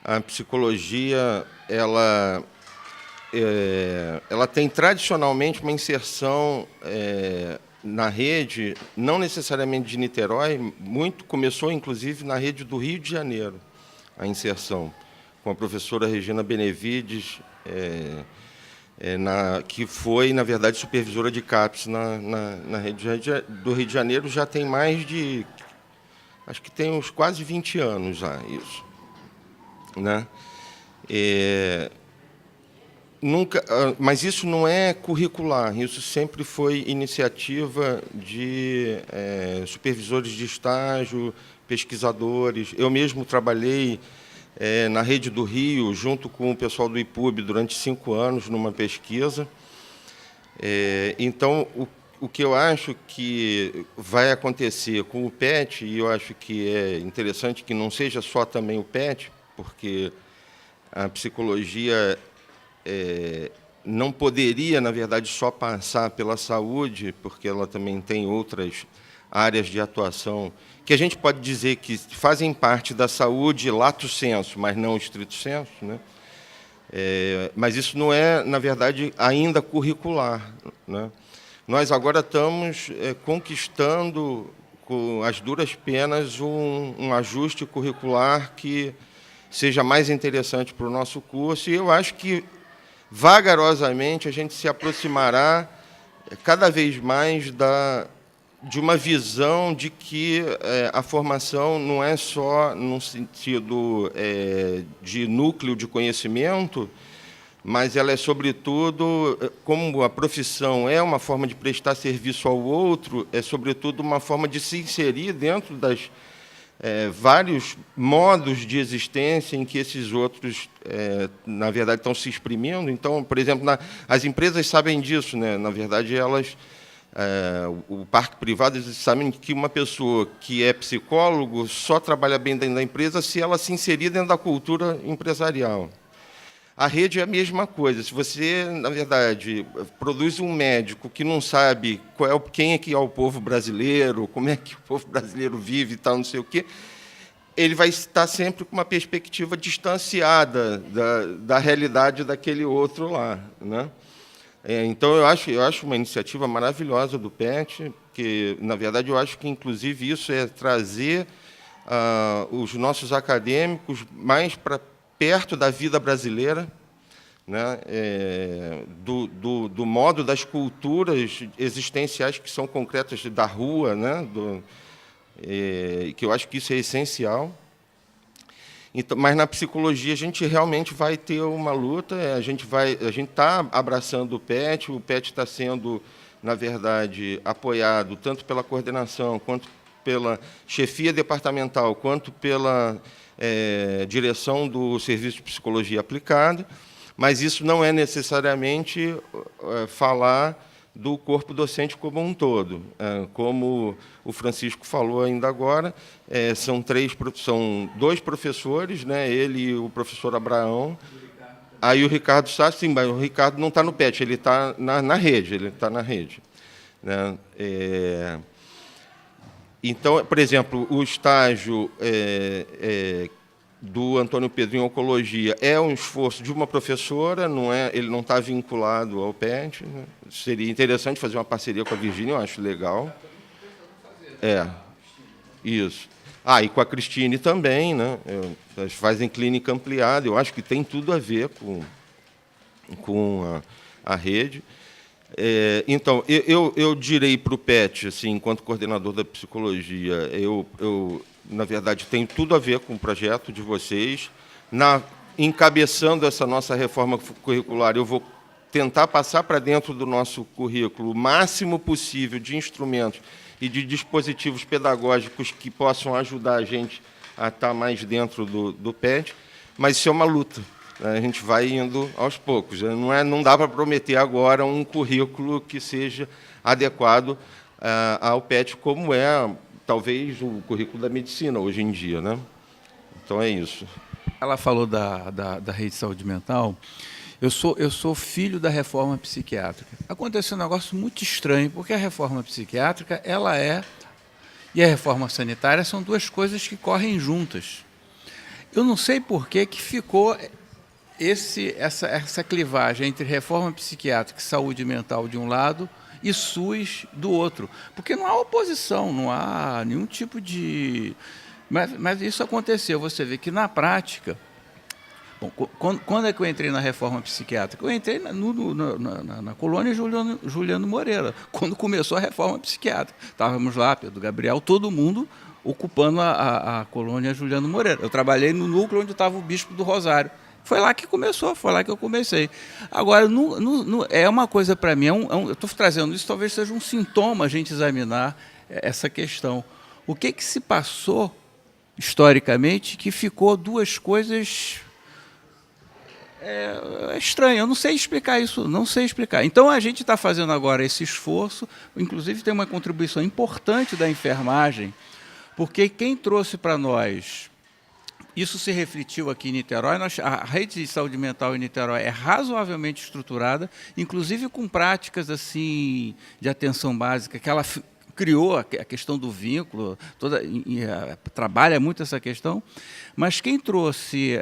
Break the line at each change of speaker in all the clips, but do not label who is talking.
a psicologia, ela tem tradicionalmente uma inserção na rede, não necessariamente de Niterói, começou inclusive na rede do Rio de Janeiro, a inserção, com a professora Regina Benevides, que foi, na verdade, supervisora de CAPES na rede do Rio de Janeiro, já tem mais de, acho que tem uns quase 20 anos já, isso. Né? Mas isso não é curricular, isso sempre foi iniciativa de supervisores de estágio, pesquisadores. Eu mesmo trabalhei na Rede do Rio, junto com o pessoal do IPUB, durante 5 anos, numa pesquisa. Então, o que eu acho que vai acontecer com o PET, e eu acho que é interessante que não seja só também o PET, porque a psicologia não poderia, na verdade, só passar pela saúde, porque ela também tem outras áreas de atuação que a gente pode dizer que fazem parte da saúde lato sensu, mas não estrito sensu, né? Mas isso não é, na verdade, ainda curricular, né? Nós agora estamos conquistando, com as duras penas, um ajuste curricular que seja mais interessante para o nosso curso, e eu acho que, vagarosamente, a gente se aproximará cada vez mais de uma visão de que a formação não é só num sentido de núcleo de conhecimento, mas ela é, sobretudo, como a profissão é uma forma de prestar serviço ao outro, é, sobretudo, uma forma de se inserir dentro das vários modos de existência em que esses outros, na verdade, estão se exprimindo. Então, por exemplo, as empresas sabem disso, né? Na verdade, o parque privado, eles sabem que uma pessoa que é psicólogo só trabalha bem dentro da empresa se ela se inserir dentro da cultura empresarial. A rede é a mesma coisa. Se você, na verdade, produz um médico que não sabe quem é que é o povo brasileiro, como é que o povo brasileiro vive e tal, não sei o quê, ele vai estar sempre com uma perspectiva distanciada da realidade daquele outro lá, né? Então, eu acho uma iniciativa maravilhosa do PET, que, na verdade, eu acho que, inclusive, isso é trazer os nossos acadêmicos mais para perto da vida brasileira, né? Do modo das culturas existenciais que são concretas da rua, né? Que eu acho que isso é essencial. Então, mas na psicologia a gente realmente vai ter uma luta. A gente está abraçando o PET está sendo, na verdade, apoiado tanto pela coordenação, quanto pela chefia departamental, quanto pela direção do Serviço de Psicologia Aplicada, mas isso não é necessariamente falar do corpo docente como um todo. Como o Francisco falou ainda agora, são 2 professores, né? Ele e o professor Abraão. Aí o Ricardo Sá, sim, mas o Ricardo não está no PET, ele está na rede, né? Então, por exemplo, o estágio do Antônio Pedro em Oncologia é um esforço de uma professora, ele não está vinculado ao PET, né? Seria interessante fazer uma parceria com a Virgínia, eu acho legal. Isso. E com a Cristine também, né? Elas fazem clínica ampliada, eu acho que tem tudo a ver com a rede. Então, eu direi para o PET, assim, enquanto coordenador da psicologia, na verdade, tem tudo a ver com o projeto de vocês. Encabeçando essa nossa reforma curricular, eu vou tentar passar para dentro do nosso currículo o máximo possível de instrumentos e de dispositivos pedagógicos que possam ajudar a gente a estar mais dentro do PET, mas isso é uma luta. A gente vai indo aos poucos. Não dá para prometer agora um currículo que seja adequado ao PET, como é, talvez, o currículo da medicina hoje em dia, né? Então, é isso.
Ela falou da rede de saúde mental. Eu sou filho da reforma psiquiátrica. Aconteceu um negócio muito estranho, porque a reforma psiquiátrica e a reforma sanitária são 2 coisas que correm juntas. Eu não sei por que ficou essa clivagem entre reforma psiquiátrica e saúde mental de um lado e SUS do outro. Porque não há oposição, não há nenhum tipo de... Mas isso aconteceu. Você vê que, na prática... Bom, quando é que eu entrei na reforma psiquiátrica? Eu entrei na colônia Juliano Moreira, quando começou a reforma psiquiátrica. Estávamos lá, Pedro Gabriel, todo mundo ocupando a colônia Juliano Moreira. Eu trabalhei no núcleo onde estava o Bispo do Rosário. Foi lá que começou, foi lá que eu comecei. Agora, é uma coisa para mim, eu estou trazendo isso, talvez seja um sintoma a gente examinar essa questão. O que se passou, historicamente, que ficou duas coisas... É estranho, eu não sei explicar isso, não sei explicar. Então, a gente está fazendo agora esse esforço, inclusive tem uma contribuição importante da enfermagem, porque quem trouxe para nós, isso se refletiu aqui em Niterói, a rede de saúde mental em Niterói é razoavelmente estruturada, inclusive com práticas assim de atenção básica, que ela criou a questão do vínculo, trabalha muito essa questão, mas quem trouxe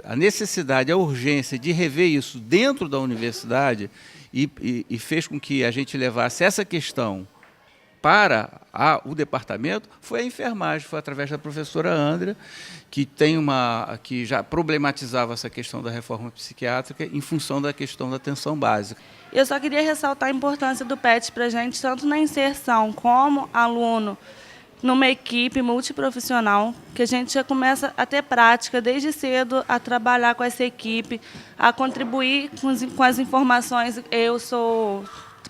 a necessidade, a urgência de rever isso dentro da universidade e fez com que a gente levasse essa questão para o departamento foi a enfermagem, foi através da professora Andrea, que já problematizava essa questão da reforma psiquiátrica em função da questão da atenção básica.
Eu só queria ressaltar a importância do PET para a gente, tanto na inserção como aluno, numa equipe multiprofissional, que a gente já começa a ter prática desde cedo, a trabalhar com essa equipe, a contribuir com as informações.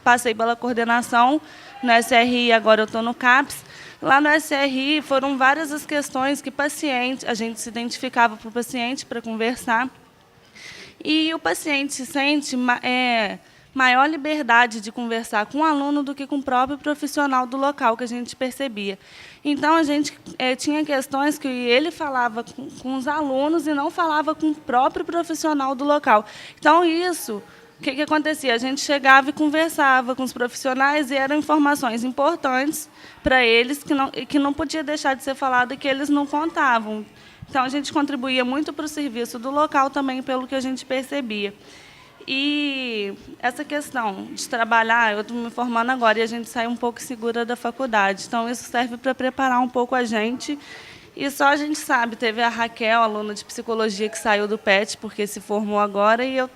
Passei pela coordenação no SRI, agora eu estou no CAPS. Lá no SRI foram várias as questões que a gente se identificava para o paciente para conversar. E o paciente se sente maior liberdade de conversar com o aluno do que com o próprio profissional do local, que a gente percebia. Então, a gente tinha questões que ele falava com os alunos e não falava com o próprio profissional do local. Então, isso... O que acontecia? A gente chegava e conversava com os profissionais e eram informações importantes para eles que não podia deixar de ser falado e que eles não contavam. Então, a gente contribuía muito para o serviço do local também, pelo que a gente percebia. E essa questão de trabalhar, eu estou me formando agora e a gente sai um pouco segura da faculdade. Então, isso serve para preparar um pouco a gente. E só a gente sabe, teve a Raquel, aluna de psicologia, que saiu do PET porque se formou agora, e eu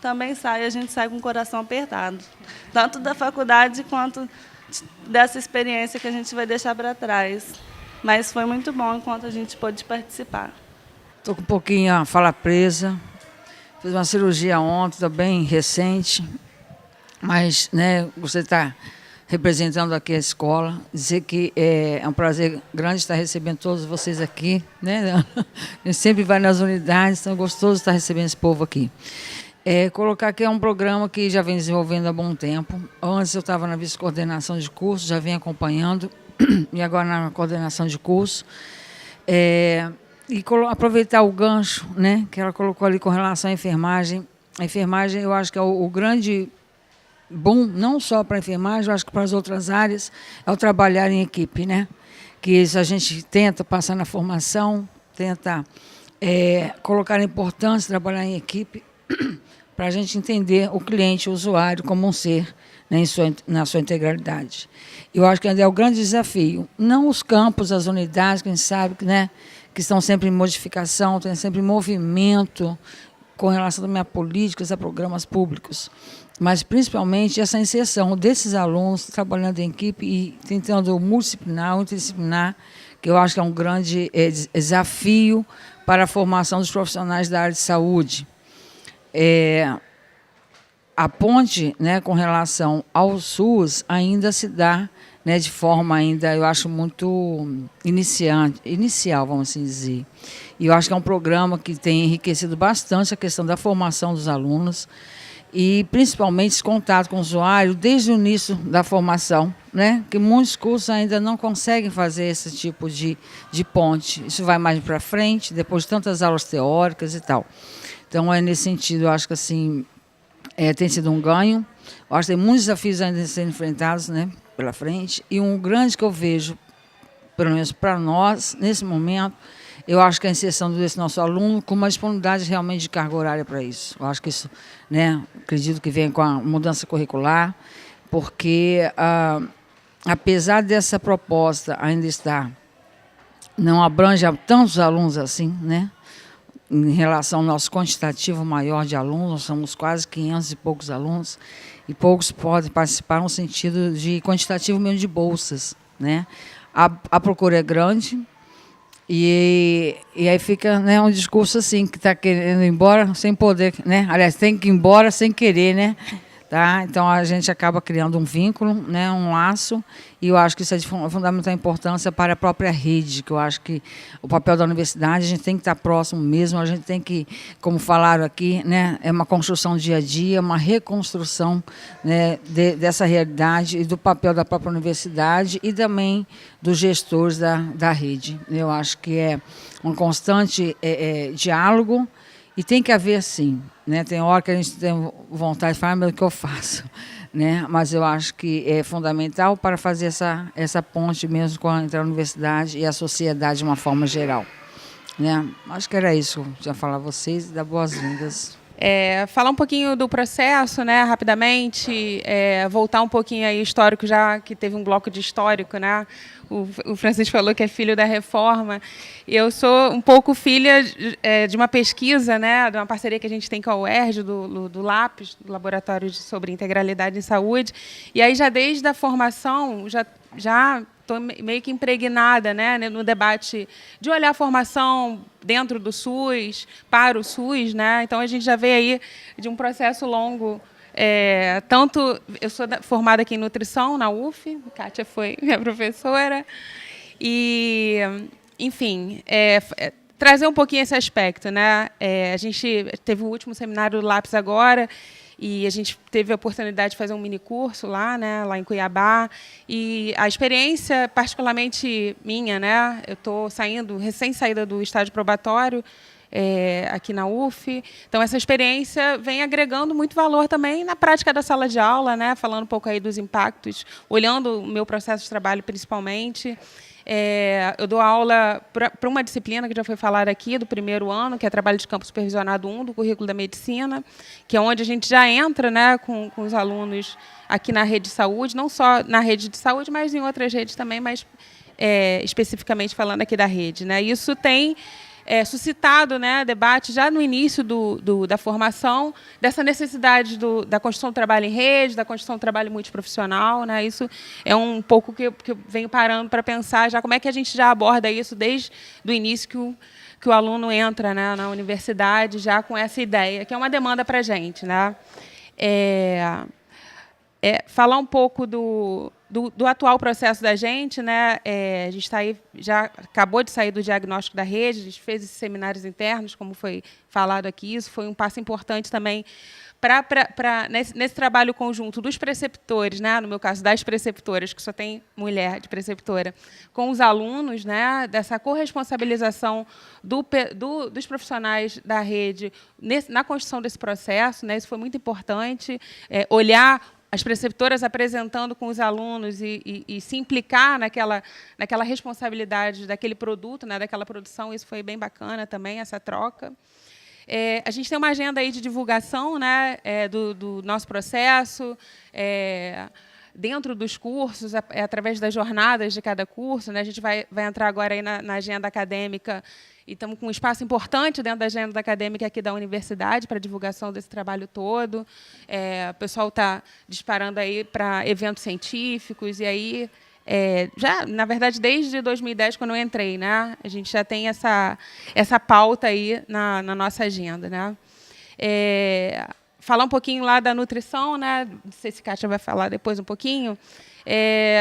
também a gente sai com o coração apertado, tanto da faculdade quanto dessa experiência que a gente vai deixar para trás. Mas foi muito bom enquanto a gente pôde participar.
Estou com um pouquinho a fala presa, fiz uma cirurgia ontem, estou bem recente, mas você está representando aqui a escola, dizer que é um prazer grande estar recebendo todos vocês aqui, né? A gente sempre vai nas unidades, então é gostoso estar recebendo esse povo aqui. Colocar aqui um programa que já vem desenvolvendo há bom tempo. Antes eu estava na vice-coordenação de curso, já vim acompanhando, e agora na coordenação de curso. E aproveitar o gancho, né, que ela colocou ali com relação à enfermagem. A enfermagem, eu acho que é o grande bom, não só para a enfermagem, eu acho que para as outras áreas, é o trabalhar em equipe, né? Que isso a gente tenta passar na formação, tenta colocar a importância de trabalhar em equipe, para a gente entender o cliente, o usuário, como um ser, né, na sua integralidade. Eu acho que ainda é o grande desafio. Não os campos, as unidades, que a gente sabe que estão sempre em modificação, tem sempre movimento com relação também a políticas, a programas públicos, mas principalmente essa inserção desses alunos trabalhando em equipe e tentando multidisciplinar, interdisciplinar, que eu acho que é um grande desafio para a formação dos profissionais da área de saúde. A ponte, né, com relação ao SUS ainda se dá, né, de forma ainda, eu acho, muito inicial, vamos assim dizer. E eu acho que é um programa que tem enriquecido bastante a questão da formação dos alunos e, principalmente, esse contato com o usuário desde o início da formação, né, que muitos cursos ainda não conseguem fazer esse tipo de ponte. Isso vai mais para frente, depois de tantas aulas teóricas e tal. Então, nesse sentido, eu acho que assim, tem sido um ganho. Eu acho que tem muitos desafios ainda a serem enfrentados, né, pela frente. E um grande que eu vejo, pelo menos para nós, nesse momento, eu acho que a inserção desse nosso aluno com uma disponibilidade realmente de carga horária para isso. Eu acho que isso, né, acredito que vem com a mudança curricular, porque, apesar dessa proposta ainda estar, não abrange a tantos alunos assim, né, em relação ao nosso quantitativo maior de alunos, nós somos quase 500 e poucos alunos, e poucos podem participar no sentido de quantitativo mesmo de bolsas, né. A procura é grande, e aí fica, né, um discurso assim, que está querendo ir embora sem poder, né? Aliás, tem que ir embora sem querer, né? Tá? Então, a gente acaba criando um vínculo, né, um laço, e eu acho que isso é de fundamental importância para a própria rede, que eu acho que o papel da universidade, a gente tem que estar próximo mesmo, a gente tem que, como falaram aqui, né, é uma construção dia a dia, uma reconstrução, né, dessa realidade e do papel da própria universidade e também dos gestores da rede. Eu acho que é um constante diálogo, e tem que haver, sim, né? Tem hora que a gente tem vontade de falar, mas o que eu faço? Né? Mas eu acho que é fundamental para fazer essa ponte mesmo com a universidade e a sociedade de uma forma geral. Né? Acho que era isso que eu tinha falar a vocês, e dar boas-vindas.
Falar um pouquinho do processo, né, rapidamente, voltar um pouquinho aí histórico, já que teve um bloco de histórico, né? O Francisco falou que é filho da reforma. Eu sou um pouco filha de uma pesquisa, né, de uma parceria que a gente tem com a UERJ, do LAPES, do Laboratório sobre Integralidade em Saúde. E aí, já desde a formação, já estou meio que impregnada, né, no debate de olhar a formação dentro do SUS, para o SUS, né? Então, a gente já veio aí de um processo longo. Tanto eu sou formada aqui em nutrição na UF, a Kátia foi minha professora, e, enfim, trazer um pouquinho esse aspecto, né? A gente teve o último seminário do LAPES agora, e a gente teve a oportunidade de fazer um minicurso lá, né, lá em Cuiabá, e a experiência particularmente minha, né? Eu estou recém-saída do estágio probatório, aqui na UF. Então, essa experiência vem agregando muito valor também na prática da sala de aula, né? Falando um pouco aí dos impactos, olhando o meu processo de trabalho principalmente. Eu dou aula para uma disciplina que já foi falada aqui, do primeiro ano, que é Trabalho de Campo Supervisionado 1, do currículo da medicina, que é onde a gente já entra, né, com os alunos aqui na rede de saúde, não só na rede de saúde, mas em outras redes também, mas especificamente falando aqui da rede, né? Isso tem suscitado, né, debate já no início da formação, dessa necessidade da construção do trabalho em rede, da construção do trabalho multiprofissional, né? Isso é um pouco que eu venho parando para pensar já como é que a gente já aborda isso desde o início que o aluno entra, né, na universidade já com essa ideia, que é uma demanda para a gente, né? Falar um pouco do atual processo da gente, né? A gente está aí, já acabou de sair do diagnóstico da rede, a gente fez esses seminários internos, como foi falado aqui, isso foi um passo importante também nesse trabalho conjunto dos preceptores, né? No meu caso, das preceptoras, que só tem mulher de preceptora, com os alunos, né? Dessa corresponsabilização dos profissionais da rede na construção desse processo, né? Isso foi muito importante, olhar as preceptoras apresentando com os alunos e se implicar naquela responsabilidade daquele produto, né, daquela produção, isso foi bem bacana também, essa troca. A gente tem uma agenda aí de divulgação, né, do nosso processo, dentro dos cursos, através das jornadas de cada curso, né, a gente vai entrar agora aí na agenda acadêmica, e estamos com um espaço importante dentro da agenda acadêmica aqui da universidade para a divulgação desse trabalho todo. O pessoal está disparando aí para eventos científicos, e aí, já, na verdade, desde 2010, quando eu entrei, né, a gente já tem essa pauta aí na nossa agenda, né? Falar um pouquinho lá da nutrição, né? Não sei se a Kátia vai falar depois um pouquinho.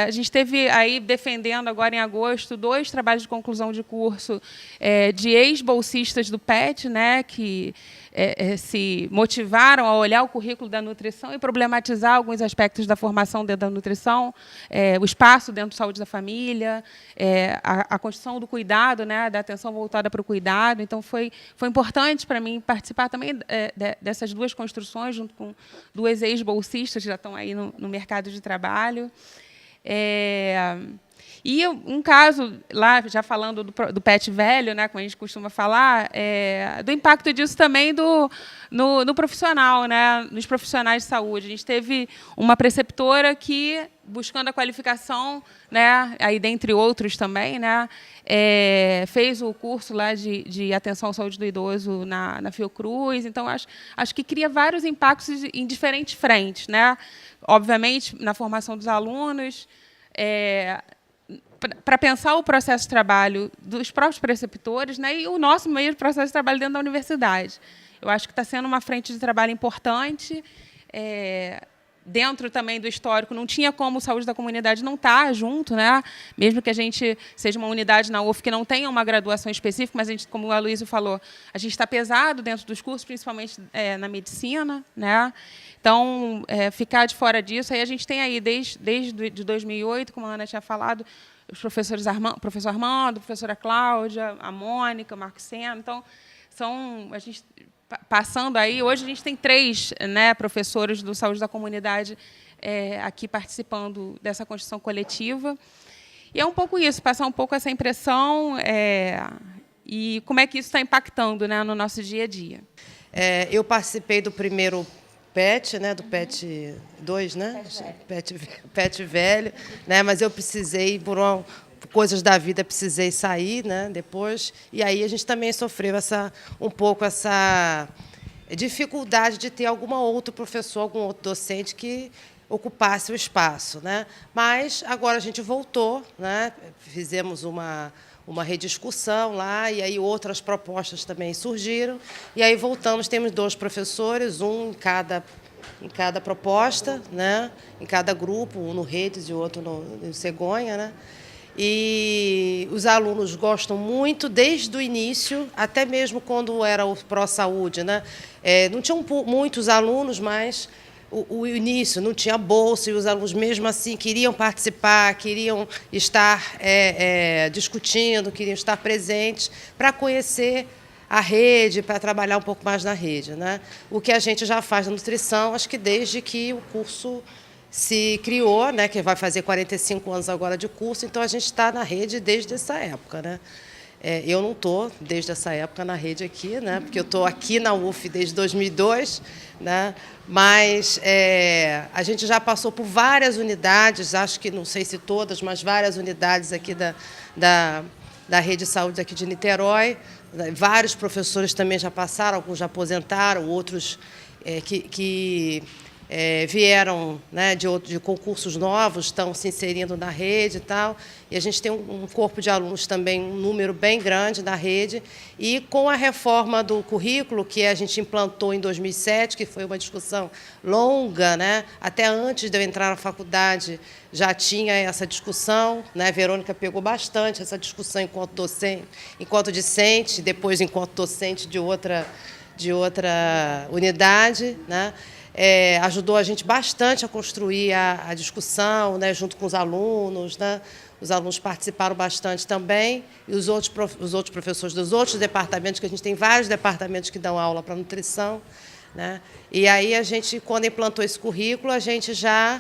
A gente esteve aí defendendo agora em agosto 2 trabalhos de conclusão de curso de ex-bolsistas do PET, né, que se motivaram a olhar o currículo da nutrição e problematizar alguns aspectos da formação dentro da nutrição, o espaço dentro da saúde da família, a construção do cuidado, né, da atenção voltada para o cuidado. Então, foi importante para mim participar também dessas 2 construções, junto com 2 ex-bolsistas que já estão aí no mercado de trabalho. E um caso, lá já falando do PET velho, né, como a gente costuma falar, do impacto disso também no profissional, né, nos profissionais de saúde. A gente teve uma preceptora que, buscando a qualificação, né, aí dentre outros também, né, fez o curso lá de atenção à saúde do idoso na Fiocruz. Então, acho que cria vários impactos em diferentes frentes, né? Obviamente, na formação dos alunos, para pensar o processo de trabalho dos próprios preceptores, né, e o nosso meio de processo de trabalho dentro da universidade. Eu acho que está sendo uma frente de trabalho importante. Dentro também do histórico, não tinha como saúde da comunidade não estar junto, né? Mesmo que a gente seja uma unidade na UF que não tenha uma graduação específica, mas, a gente, como o Aloysio falou, a gente está pesado dentro dos cursos, principalmente na medicina, né? Então, ficar de fora disso, aí a gente tem aí, desde de 2008, como a Ana tinha falado, os professores professor Armando, a professora Cláudia, a Mônica, o Marco Sena. Então, a gente passando aí, hoje a gente tem 3, né, professores do Saúde da Comunidade aqui participando dessa construção coletiva. E é um pouco isso, passar um pouco essa impressão e como é que isso está impactando, né, no nosso dia a dia.
Eu participei do primeiro PET, né, do PET 2, né? PET velho, né, mas eu precisei, por coisas da vida, precisei sair, né, depois, e aí a gente também sofreu um pouco essa dificuldade de ter algum outro professor, algum outro docente que ocupasse o espaço, né? Mas agora a gente voltou, né? Fizemos uma rediscussão lá, e aí outras propostas também surgiram, e aí voltamos, temos 2 professores, um em cada proposta, né? Em cada grupo, um no Redes e o outro no Cegonha, né? E os alunos gostam muito desde o início, até mesmo quando era o Pró-Saúde, né? Não tinham muitos alunos, mas o início não tinha bolsa, e os alunos, mesmo assim, queriam participar, queriam estar discutindo, queriam estar presentes para conhecer a rede, para trabalhar um pouco mais na rede, né? O que a gente já faz na nutrição, acho que desde que o curso se criou, né, que vai fazer 45 anos agora de curso, então a gente está na rede desde essa época, né? Eu não estou desde essa época na rede aqui, né, porque eu estou aqui na UF desde 2002, né, mas a gente já passou por várias unidades, acho que, não sei se todas, mas várias unidades aqui da rede de saúde aqui de Niterói. Vários professores também já passaram, alguns já aposentaram, outros que vieram, né, de concursos novos, estão se inserindo na rede e tal. E a gente tem um corpo de alunos também, um número bem grande na rede. E com a reforma do currículo, que a gente implantou em 2007, que foi uma discussão longa, né, até antes de eu entrar na faculdade, já tinha essa discussão, né? A Verônica pegou bastante essa discussão enquanto docente, enquanto discente, depois enquanto docente de outra unidade, né? Ajudou a gente bastante a construir a discussão, né, junto com os alunos, né? Os alunos participaram bastante também, e os outros professores dos outros departamentos, que a gente tem vários departamentos que dão aula para nutrição, né? E aí a gente, quando implantou esse currículo, a gente já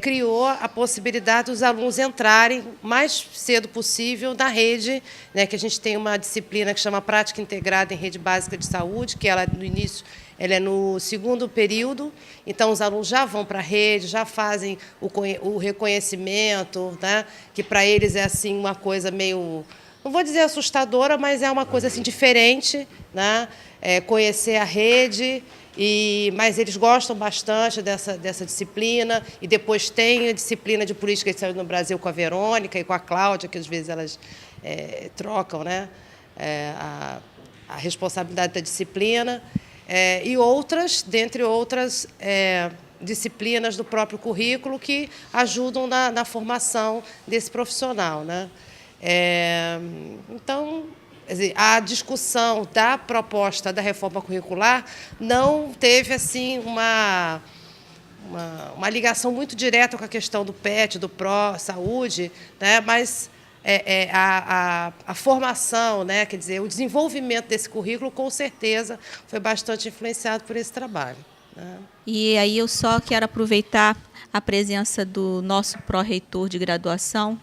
criou a possibilidade dos alunos entrarem o mais cedo possível na rede, né, que a gente tem uma disciplina que chama Prática Integrada em Rede Básica de Saúde, que ela, no início, ela é no 2º período, então os alunos já vão para a rede, já fazem o reconhecimento, né, que para eles é assim uma coisa meio, não vou dizer assustadora, mas é uma coisa assim diferente, né, conhecer a rede. Mas eles gostam bastante dessa disciplina, e depois tem a disciplina de política de saúde no Brasil com a Verônica e com a Cláudia, que às vezes elas trocam, né, a responsabilidade da disciplina, e outras, dentre outras disciplinas do próprio currículo, que ajudam na formação desse profissional, né? Então, quer dizer, a discussão da proposta da reforma curricular não teve assim uma ligação muito direta com a questão do PET, do Pró-Saúde, né? Mas a formação, né? Quer dizer, o desenvolvimento desse currículo, com certeza, foi bastante influenciado por esse trabalho, né?
E aí eu só quero aproveitar a presença do nosso pró-reitor de graduação,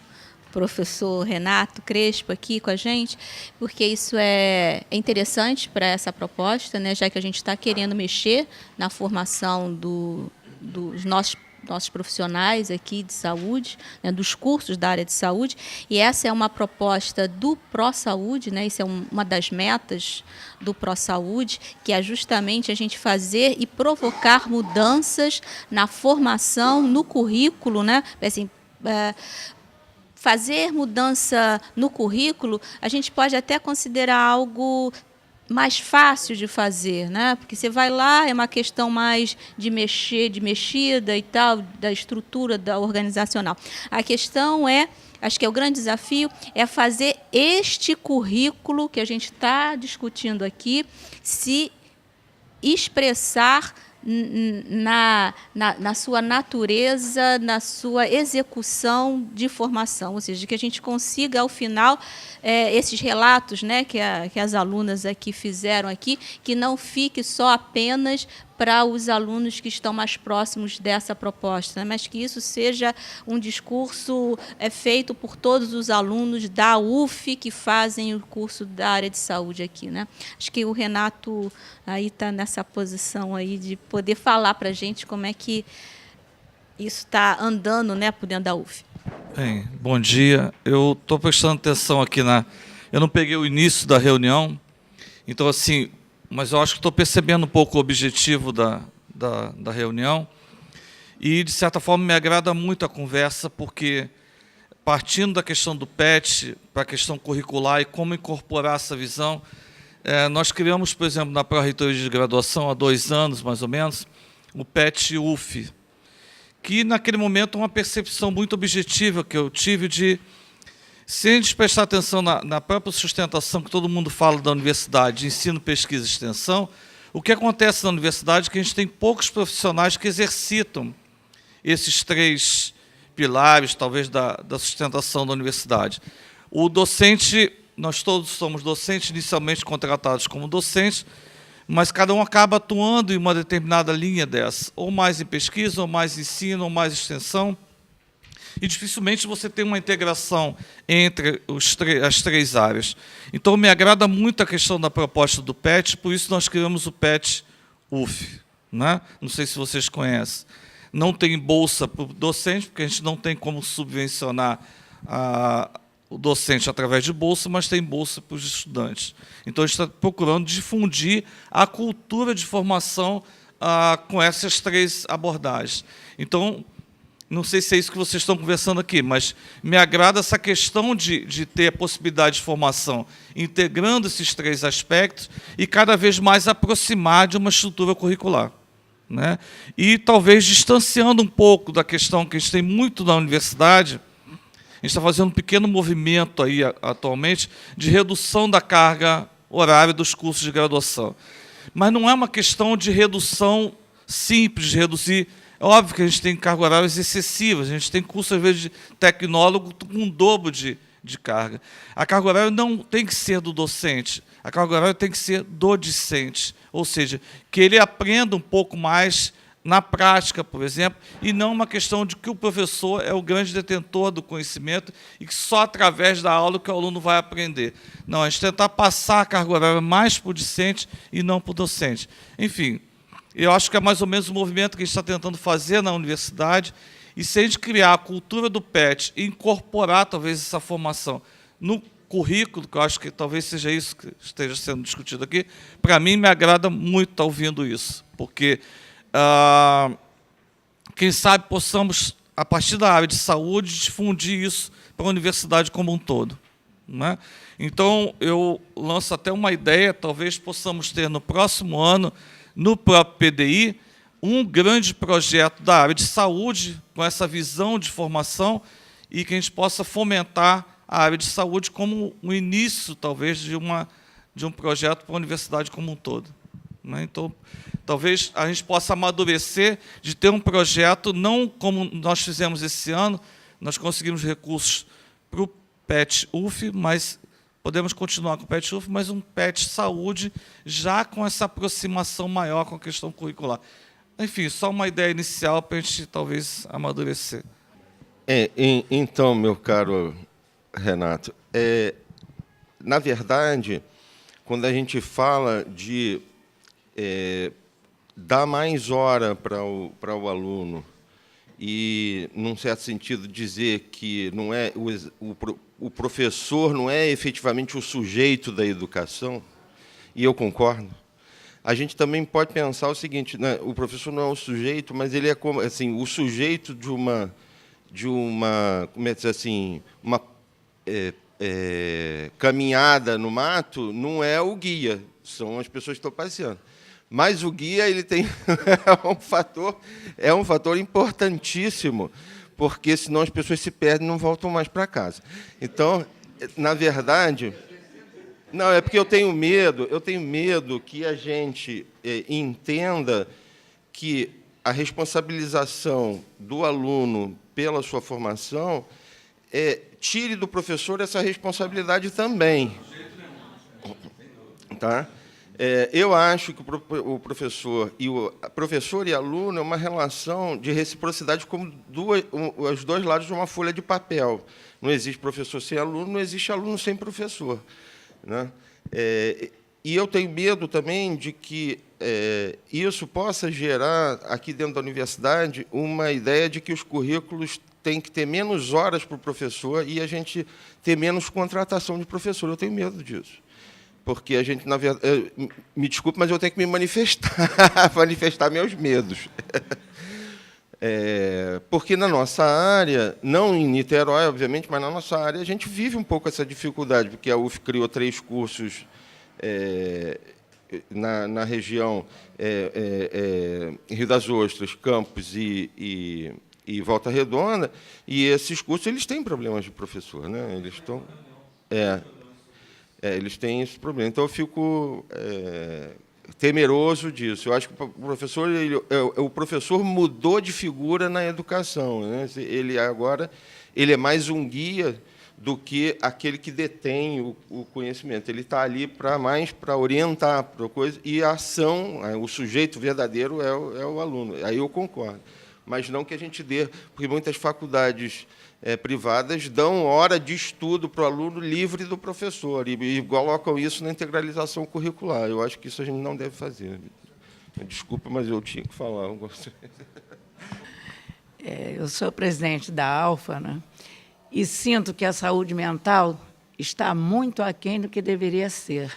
professor Renato Crespo aqui com a gente, porque isso é interessante para essa proposta, né, já que a gente está querendo mexer na formação dos nossos profissionais aqui de saúde, né, dos cursos da área de saúde, e essa é uma proposta do ProSaúde, né, isso é uma das metas do ProSaúde, que é justamente a gente fazer e provocar mudanças na formação, no currículo, né, assim, fazer mudança no currículo, a gente pode até considerar algo mais fácil de fazer, né? Porque você vai lá, é uma questão mais de mexida e tal, da estrutura organizacional. A questão é, acho que é o grande desafio, é fazer este currículo que a gente está discutindo aqui se expressar na sua natureza, na sua execução de formação, ou seja, que a gente consiga, ao final, esses relatos, né, que as alunas aqui fizeram aqui, que não fique só apenas para os alunos que estão mais próximos dessa proposta, né, mas que isso seja um discurso feito por todos os alunos da UF que fazem o curso da área de saúde aqui, né? Acho que o Renato aí está nessa posição aí de poder falar para a gente como é que isso está andando, né, por dentro da UF.
Bem, bom dia. Eu estou prestando atenção aqui eu não peguei o início da reunião, então, assim, mas eu acho que estou percebendo um pouco o objetivo da reunião e, de certa forma, me agrada muito a conversa, porque, partindo da questão do PET para a questão curricular e como incorporar essa visão, nós criamos, por exemplo, na Pró-Reitoria de Graduação, há 2 anos, mais ou menos, o PET UF, que, naquele momento, uma percepção muito objetiva que eu tive de, se a gente prestar atenção na própria sustentação que todo mundo fala da universidade, de ensino, pesquisa e extensão, o que acontece na universidade é que a gente tem poucos profissionais que exercitam esses 3 pilares, talvez, da sustentação da universidade. O docente, nós todos somos docentes, inicialmente contratados como docentes, mas cada um acaba atuando em uma determinada linha dessa, ou mais em pesquisa, ou mais em ensino, ou mais extensão, e dificilmente você tem uma integração entre as 3 áreas. Então, me agrada muito a questão da proposta do PET, por isso nós criamos o PET UF, né? Não sei se vocês conhecem. Não tem bolsa para o docente, porque a gente não tem como subvencionar o docente através de bolsa, mas tem bolsa para os estudantes. Então, a gente está procurando difundir a cultura de formação com essas 3 abordagens. Então, não sei se é isso que vocês estão conversando aqui, mas me agrada essa questão de ter a possibilidade de formação integrando esses 3 aspectos e cada vez mais aproximar de uma estrutura curricular, né? E talvez distanciando um pouco da questão que a gente tem muito na universidade. A gente está fazendo um pequeno movimento aí, atualmente, de redução da carga horária dos cursos de graduação. Mas não é uma questão de redução simples, de reduzir. É óbvio que a gente tem cargas horárias excessivas, a gente tem curso, às vezes, de tecnólogo com um dobro de carga. A carga horária não tem que ser do docente, a carga horária tem que ser do discente, ou seja, que ele aprenda um pouco mais na prática, por exemplo, e não uma questão de que o professor é o grande detentor do conhecimento e que só através da aula que o aluno vai aprender. Não, a gente tentar passar a carga horária mais para o discente e não para o docente. Enfim, eu acho que é mais ou menos o movimento que a gente está tentando fazer na universidade, e se a gente criar a cultura do PET e incorporar, talvez, essa formação no currículo, que eu acho que talvez seja isso que esteja sendo discutido aqui, para mim me agrada muito estar ouvindo isso, porque quem sabe possamos, a partir da área de saúde, difundir isso para a universidade como um todo, né? Então, eu lanço até uma ideia, talvez possamos ter no próximo ano, no próprio PDI, um grande projeto da área de saúde, com essa visão de formação, e que a gente possa fomentar a área de saúde como um início, talvez, de um projeto para a universidade como um todo, né? Então, talvez a gente possa amadurecer de ter um projeto, não como nós fizemos esse ano, nós conseguimos recursos para o PET UF, mas podemos continuar com o PET UF, mas um PET saúde, já com essa aproximação maior com a questão curricular. Enfim, só uma ideia inicial para a gente, talvez, amadurecer.
Então, meu caro Renato. Na verdade, quando a gente fala de dar mais hora para o aluno e, num certo sentido, dizer que não é o professor não é efetivamente o sujeito da educação, e eu concordo, a gente também pode pensar o seguinte, né, o professor não é o sujeito, mas ele é como assim, o sujeito de uma como é que diz assim, uma caminhada no mato não é o guia, são as pessoas que estão passeando. Mas o guia ele tem é um fator importantíssimo, porque senão as pessoas se perdem e não voltam mais para casa. Então, na verdade, não, é porque eu tenho medo que a gente entenda que a responsabilização do aluno pela sua formação tire do professor essa responsabilidade também. Tá? Eu acho que o professor e aluno é uma relação de reciprocidade como os dois lados de uma folha de papel. Não existe professor sem aluno, não existe aluno sem professor. Né? E eu tenho medo também de que isso possa gerar, aqui dentro da universidade, uma ideia de que os currículos têm que ter menos horas para o professor e a gente ter menos contratação de professor. Eu tenho medo disso. Porque a gente, na verdade... me desculpe, mas eu tenho que me manifestar, manifestar meus medos. Porque na nossa área, não em Niterói, obviamente, mas na nossa área, a gente vive um pouco essa dificuldade, porque a UF criou 3 cursos na região Rio das Ostras, Campos e Volta Redonda, e esses cursos eles têm problemas de professor, né? Eles estão... eles têm esse problema. Então, eu fico temeroso disso. Eu acho que o professor mudou de figura na educação. Né? Ele agora é mais um guia do que aquele que detém o conhecimento. Ele está ali mais para orientar para coisa, e a ação, o sujeito verdadeiro é o aluno. Aí eu concordo. Mas não que a gente dê, porque muitas faculdades privadas dão hora de estudo para o aluno livre do professor e colocam isso na integralização curricular. Eu acho que isso a gente não deve fazer. Desculpa, mas eu tinha que falar.
Eu sou presidente da ALFA, né? E sinto que a saúde mental está muito aquém do que deveria ser.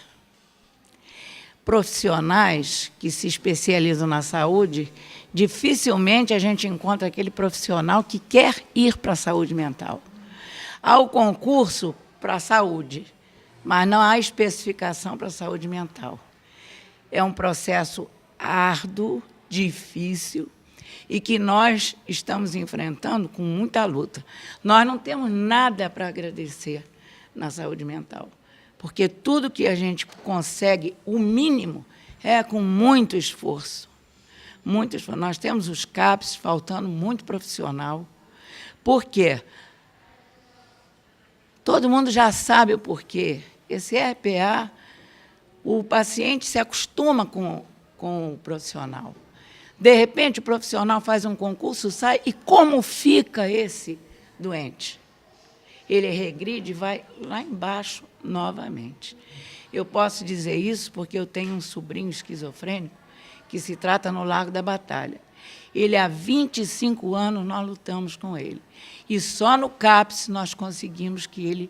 Profissionais que se especializam na saúde, dificilmente a gente encontra aquele profissional que quer ir para a saúde mental. Há o concurso para a saúde, mas não há especificação para a saúde mental. É um processo árduo, difícil, e que nós estamos enfrentando com muita luta. Nós não temos nada para agradecer na saúde mental, porque tudo que a gente consegue, o mínimo, é com muito esforço. Nós temos os CAPs faltando muito profissional. Por quê? Todo mundo já sabe o porquê. Esse RPA, o paciente se acostuma com o profissional. De repente, o profissional faz um concurso, sai, e como fica esse doente? Ele regride e vai lá embaixo novamente. Eu posso dizer isso porque eu tenho um sobrinho esquizofrênico que se trata no Largo da Batalha. Ele, há 25 anos, nós lutamos com ele. E só no CAPS nós conseguimos que ele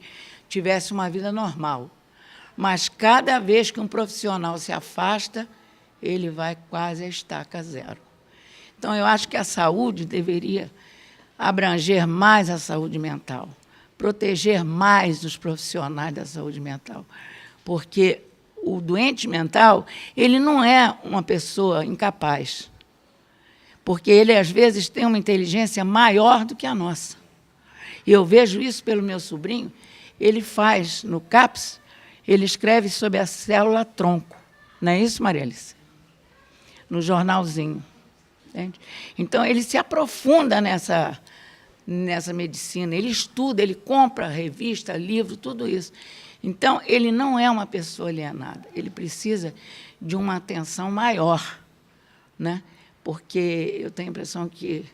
tivesse uma vida normal. Mas, cada vez que um profissional se afasta, ele vai quase a estaca zero. Então, eu acho que a saúde deveria abranger mais a saúde mental, proteger mais os profissionais da saúde mental, porque o doente mental, ele não é uma pessoa incapaz, porque ele, às vezes, tem uma inteligência maior do que a nossa. E eu vejo isso pelo meu sobrinho. Ele faz, no CAPS, ele escreve sobre a célula-tronco. Não é isso, Maria Alice? No jornalzinho. Entende? Então, ele se aprofunda nessa medicina, ele estuda, ele compra revista, livro, tudo isso. Então, ele não é uma pessoa alienada, ele precisa de uma atenção maior, né? Porque eu tenho a impressão que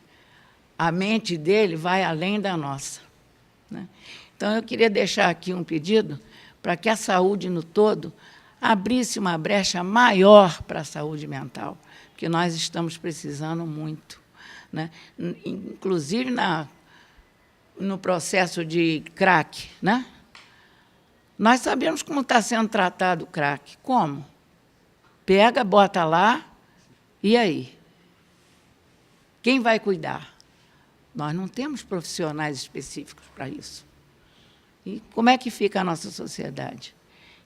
a mente dele vai além da nossa, né? Então, eu queria deixar aqui um pedido para que a saúde no todo abrisse uma brecha maior para a saúde mental, porque nós estamos precisando muito, né? Inclusive no processo de crack, né? Nós sabemos como está sendo tratado o crack. Como? Pega, bota lá, e aí? Quem vai cuidar? Nós não temos profissionais específicos para isso. E como é que fica a nossa sociedade?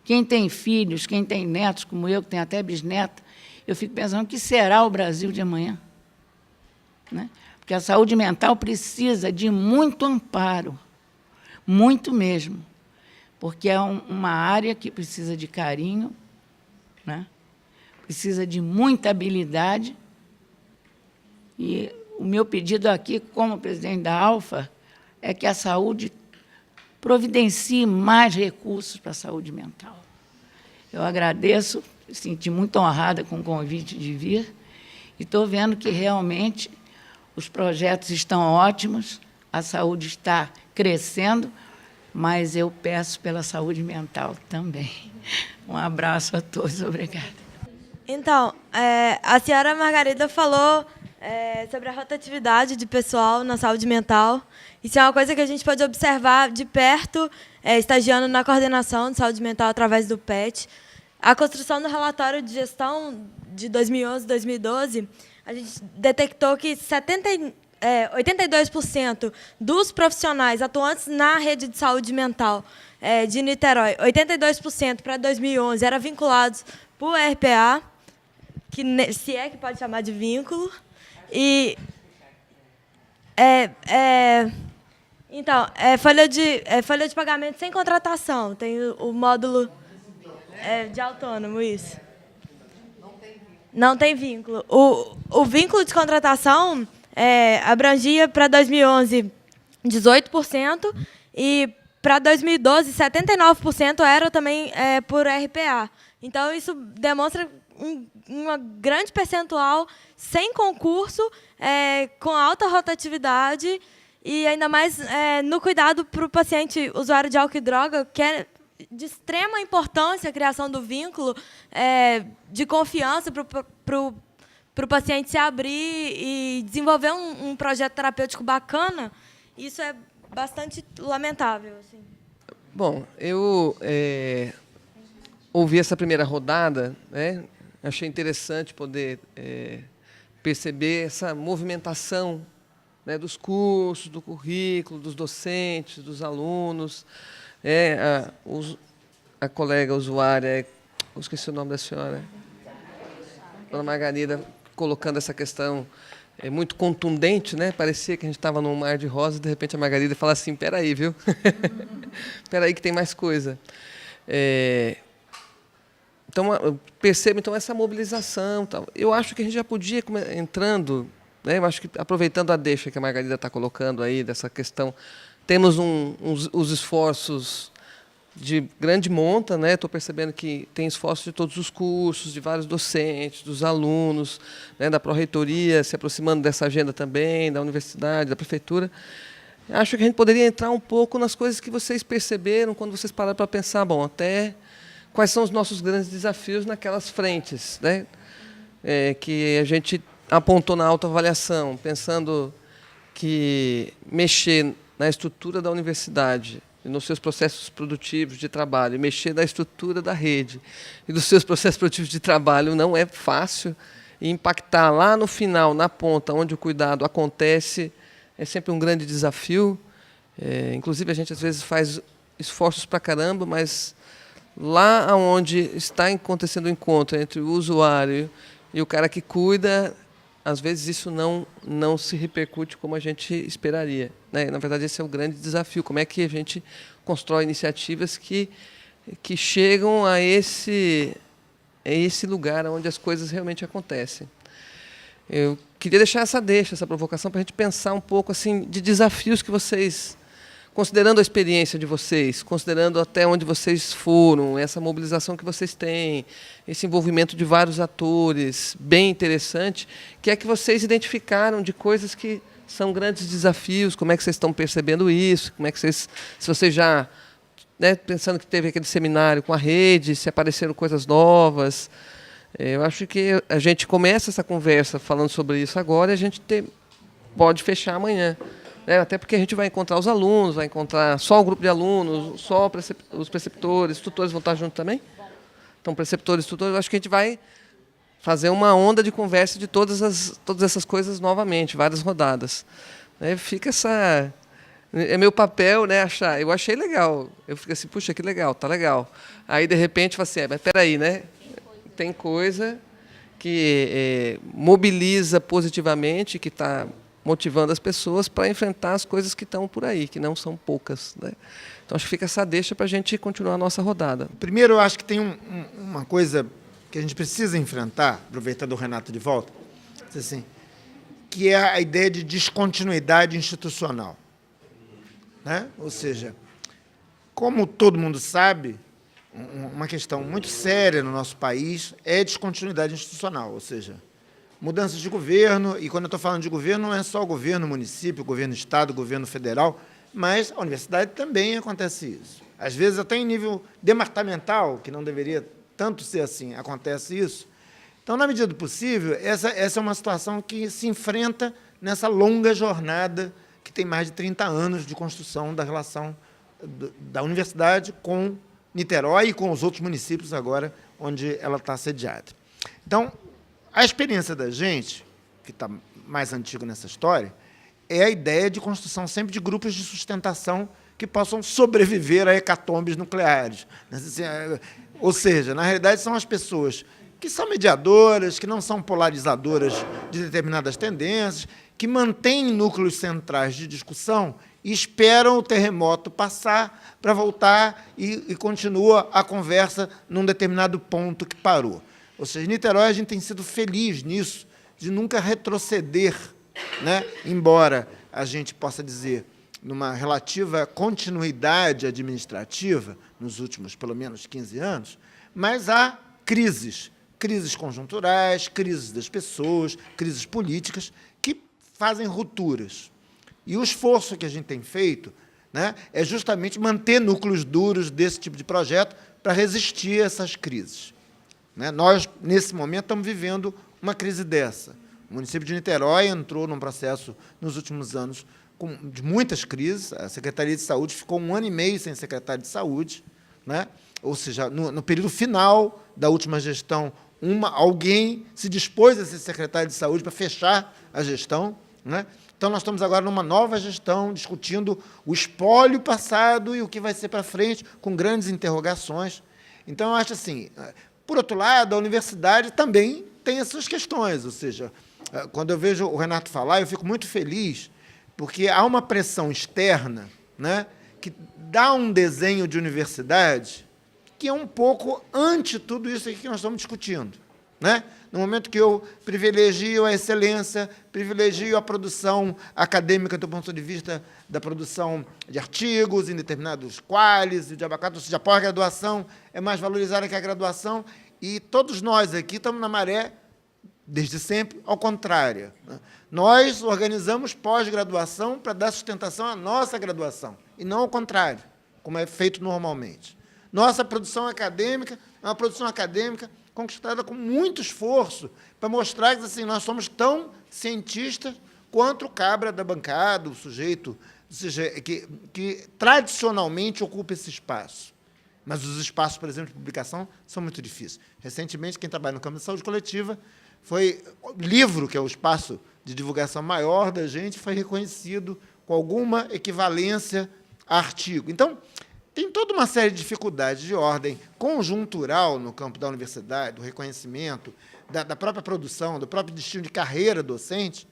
Quem tem filhos, quem tem netos, como eu, que tenho até bisneta, eu fico pensando, o que será o Brasil de amanhã? Né? Porque a saúde mental precisa de muito amparo, muito mesmo, porque é uma área que precisa de carinho, né? Precisa de muita habilidade. E o meu pedido aqui, como presidente da Alfa, é que a saúde providencie mais recursos para a saúde mental. Eu agradeço, me senti muito honrada com o convite de vir, e estou vendo que realmente os projetos estão ótimos, a saúde está crescendo, mas eu peço pela saúde mental também. Um abraço a todos, obrigada.
Então, a senhora Margarida falou sobre a rotatividade de pessoal na saúde mental. Isso é uma coisa que a gente pode observar de perto, estagiando na coordenação de saúde mental através do PET. A construção do relatório de gestão de 2011 e 2012, a gente detectou que 82% dos profissionais atuantes na rede de saúde mental de Niterói, 82% para 2011 eram vinculados por RPA, que se é que pode chamar de vínculo. E então, folha de pagamento sem contratação, tem o módulo de autônomo, isso. Não tem vínculo. O vínculo de contratação abrangia para 2011 18% e para 2012 79% era também por RPA. Então, isso demonstra uma grande percentual sem concurso, com alta rotatividade e ainda mais no cuidado para o paciente usuário de álcool e droga, que é de extrema importância a criação do vínculo de confiança para o paciente se abrir e desenvolver um projeto terapêutico bacana. Isso é bastante lamentável, assim.
Bom, eu ouvi essa primeira rodada, né? Achei interessante poder perceber essa movimentação, né, dos cursos, do currículo, dos docentes, dos alunos. A colega usuária, eu esqueci o nome da senhora, dona Margarida, colocando essa questão muito contundente, né? Parecia que a gente estava num mar de rosas e, de repente, a Margarida fala assim, espera aí, viu? Espera aí que tem mais coisa. Então, eu percebo essa mobilização. Tal. Eu acho que a gente já podia, entrando, né? Eu acho que, aproveitando a deixa que a Margarida está colocando aí, dessa questão, temos os esforços de grande monta, né? Estou percebendo que tem esforços de todos os cursos, de vários docentes, dos alunos, né? Da pró-reitoria, se aproximando dessa agenda também, da universidade, da prefeitura. Acho que a gente poderia entrar um pouco nas coisas que vocês perceberam quando vocês pararam para pensar, bom, até quais são os nossos grandes desafios naquelas frentes, né? Que a gente apontou na autoavaliação, pensando que mexer na estrutura da universidade e nos seus processos produtivos de trabalho, mexer na estrutura da rede e dos seus processos produtivos de trabalho não é fácil, e impactar lá no final, na ponta, onde o cuidado acontece, é sempre um grande desafio. Inclusive, a gente, às vezes, faz esforços para caramba, mas lá onde está acontecendo o encontro entre o usuário e o cara que cuida, às vezes isso não se repercute como a gente esperaria, né? Na verdade, esse é o grande desafio. Como é que a gente constrói iniciativas que chegam a esse lugar onde as coisas realmente acontecem? Eu queria deixar essa provocação para a gente pensar um pouco assim, de desafios que vocês, considerando a experiência de vocês, considerando até onde vocês foram, essa mobilização que vocês têm, esse envolvimento de vários atores, bem interessante, que é que vocês identificaram de coisas que são grandes desafios. Como é que vocês estão percebendo isso? Como é que vocês, se vocês já, né, pensando que teve aquele seminário com a rede, se apareceram coisas novas? Eu acho que a gente começa essa conversa falando sobre isso agora e a gente pode fechar amanhã. Até porque a gente vai encontrar os alunos, vai encontrar só o grupo de alunos, só os preceptores, os tutores vão estar juntos também? Então, preceptores, tutores, eu acho que a gente vai fazer uma onda de conversa de todas essas coisas novamente, várias rodadas. Fica essa... É meu papel, né, achar. Eu achei legal. Eu fico assim, puxa, que legal, tá legal. Aí, de repente, eu falo assim, mas peraí, né? Tem coisa que mobiliza positivamente, que está motivando as pessoas para enfrentar as coisas que estão por aí, que não são poucas, né? Então, acho que fica essa deixa para a gente continuar a nossa rodada.
Primeiro, eu acho que tem uma coisa que a gente precisa enfrentar, aproveitando o Renato de volta, assim, que é a ideia de descontinuidade institucional. Né? Ou seja, como todo mundo sabe, uma questão muito séria no nosso país é a descontinuidade institucional, ou seja, mudanças de governo, e quando eu estou falando de governo, não é só o governo município, o governo estado, o governo federal, mas a universidade também acontece isso. Às vezes, até em nível departamental, que não deveria tanto ser assim, acontece isso. Então, na medida do possível, essa é uma situação que se enfrenta nessa longa jornada que tem mais de 30 anos de construção da relação da universidade com Niterói e com os outros municípios agora onde ela está sediada. Então, a experiência da gente, que está mais antiga nessa história, é a ideia de construção sempre de grupos de sustentação que possam sobreviver a hecatombes nucleares. Ou seja, na realidade, são as pessoas que são mediadoras, que não são polarizadoras de determinadas tendências, que mantêm núcleos centrais de discussão e esperam o terremoto passar para voltar e continua a conversa num determinado ponto que parou. Ou seja, em Niterói, a gente tem sido feliz nisso, de nunca retroceder, né? Embora a gente possa dizer, numa relativa continuidade administrativa, nos últimos, pelo menos, 15 anos, mas há crises conjunturais, crises das pessoas, crises políticas, que fazem rupturas. E o esforço que a gente tem feito, né, é justamente manter núcleos duros desse tipo de projeto para resistir a essas crises. Né? Nós, nesse momento, estamos vivendo uma crise dessa. O município de Niterói entrou num processo, nos últimos anos, de muitas crises. A Secretaria de Saúde ficou 1 ano e meio sem secretário de Saúde, né? Ou seja, no período final da última gestão, alguém se dispôs a ser secretário de Saúde para fechar a gestão, né? Então, nós estamos agora numa nova gestão, discutindo o espólio passado e o que vai ser para frente, com grandes interrogações. Então, eu acho assim, por outro lado, a universidade também tem essas questões, ou seja, quando eu vejo o Renato falar, eu fico muito feliz, porque há uma pressão externa, né, que dá um desenho de universidade que é um pouco ante tudo isso aqui que nós estamos discutindo. Né? No momento que eu privilegio a excelência, privilegio a produção acadêmica do ponto de vista da produção de artigos em determinados quales, de abacate, ou seja, a pós-graduação é mais valorizada que a graduação, e todos nós aqui estamos na maré, desde sempre, ao contrário. Né? Nós organizamos pós-graduação para dar sustentação à nossa graduação, e não ao contrário, como é feito normalmente. Nossa produção acadêmica é uma produção acadêmica conquistada com muito esforço para mostrar que assim, nós somos tão cientistas quanto o cabra da bancada, o sujeito, ou seja, que tradicionalmente ocupa esse espaço. Mas os espaços, por exemplo, de publicação, são muito difíceis. Recentemente, quem trabalha no campo da saúde coletiva, foi o livro, que é o espaço de divulgação maior da gente, foi reconhecido com alguma equivalência a artigo. Então, tem toda uma série de dificuldades de ordem conjuntural no campo da universidade, do reconhecimento, da própria produção, do próprio destino de carreira docente,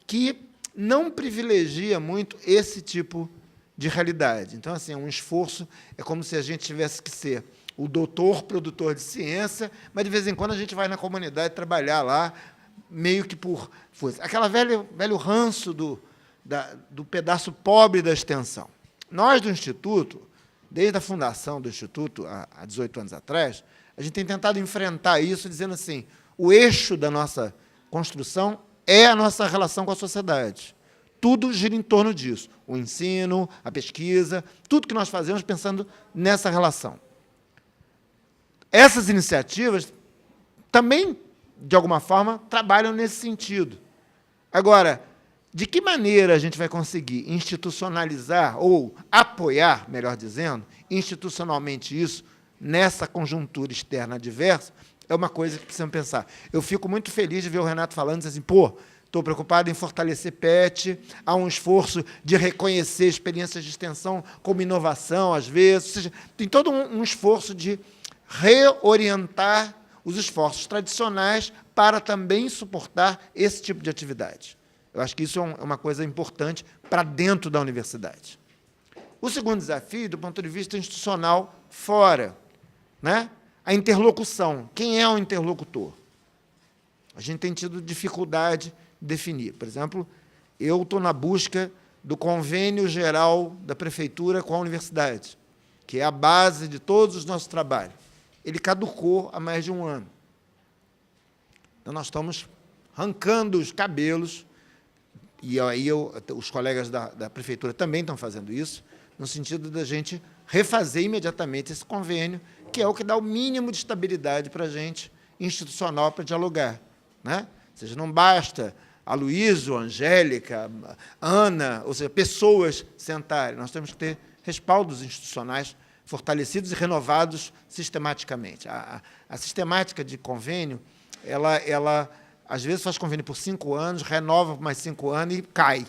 que não privilegia muito esse tipo de realidade. Então, assim, é um esforço, é como se a gente tivesse que ser o doutor produtor de ciência, mas, de vez em quando, a gente vai na comunidade trabalhar lá, meio que por força. Aquela velho ranço do pedaço pobre da extensão. Nós, do Instituto, desde a fundação do Instituto, há 18 anos atrás, a gente tem tentado enfrentar isso, dizendo assim, o eixo da nossa construção é a nossa relação com a sociedade. tudo gira em torno disso. O ensino, a pesquisa, tudo que nós fazemos pensando nessa relação. Essas iniciativas também, de alguma forma, trabalham nesse sentido. Agora, de que maneira a gente vai conseguir institucionalizar, ou apoiar, melhor dizendo, institucionalmente isso, nessa conjuntura externa adversa, é uma coisa que precisamos pensar. Eu fico muito feliz de ver o Renato falando assim, pô, estou preocupado em fortalecer PET, há um esforço de reconhecer experiências de extensão como inovação, às vezes, ou seja, tem todo um esforço de reorientar os esforços tradicionais para também suportar esse tipo de atividade. Eu acho que isso é uma coisa importante para dentro da universidade. O segundo desafio, do ponto de vista institucional, fora, né? A interlocução. Quem é o interlocutor? A gente tem tido dificuldade de definir. Por exemplo, eu estou na busca do convênio geral da prefeitura com a universidade, que é a base de todos os nossos trabalhos. Ele caducou há mais de um ano. Então, nós estamos arrancando os cabelos, e aí os colegas da prefeitura também estão fazendo isso, no sentido da gente refazer imediatamente esse convênio, que é o que dá o mínimo de estabilidade para a gente, institucional, para dialogar. Né? Ou seja, não basta a Luísa, a Angélica, a Ana, ou seja, pessoas sentarem. Nós temos que ter respaldos institucionais fortalecidos e renovados sistematicamente. A sistemática de convênio, ela às vezes faz convênio por 5 anos, renova por mais 5 anos e cai.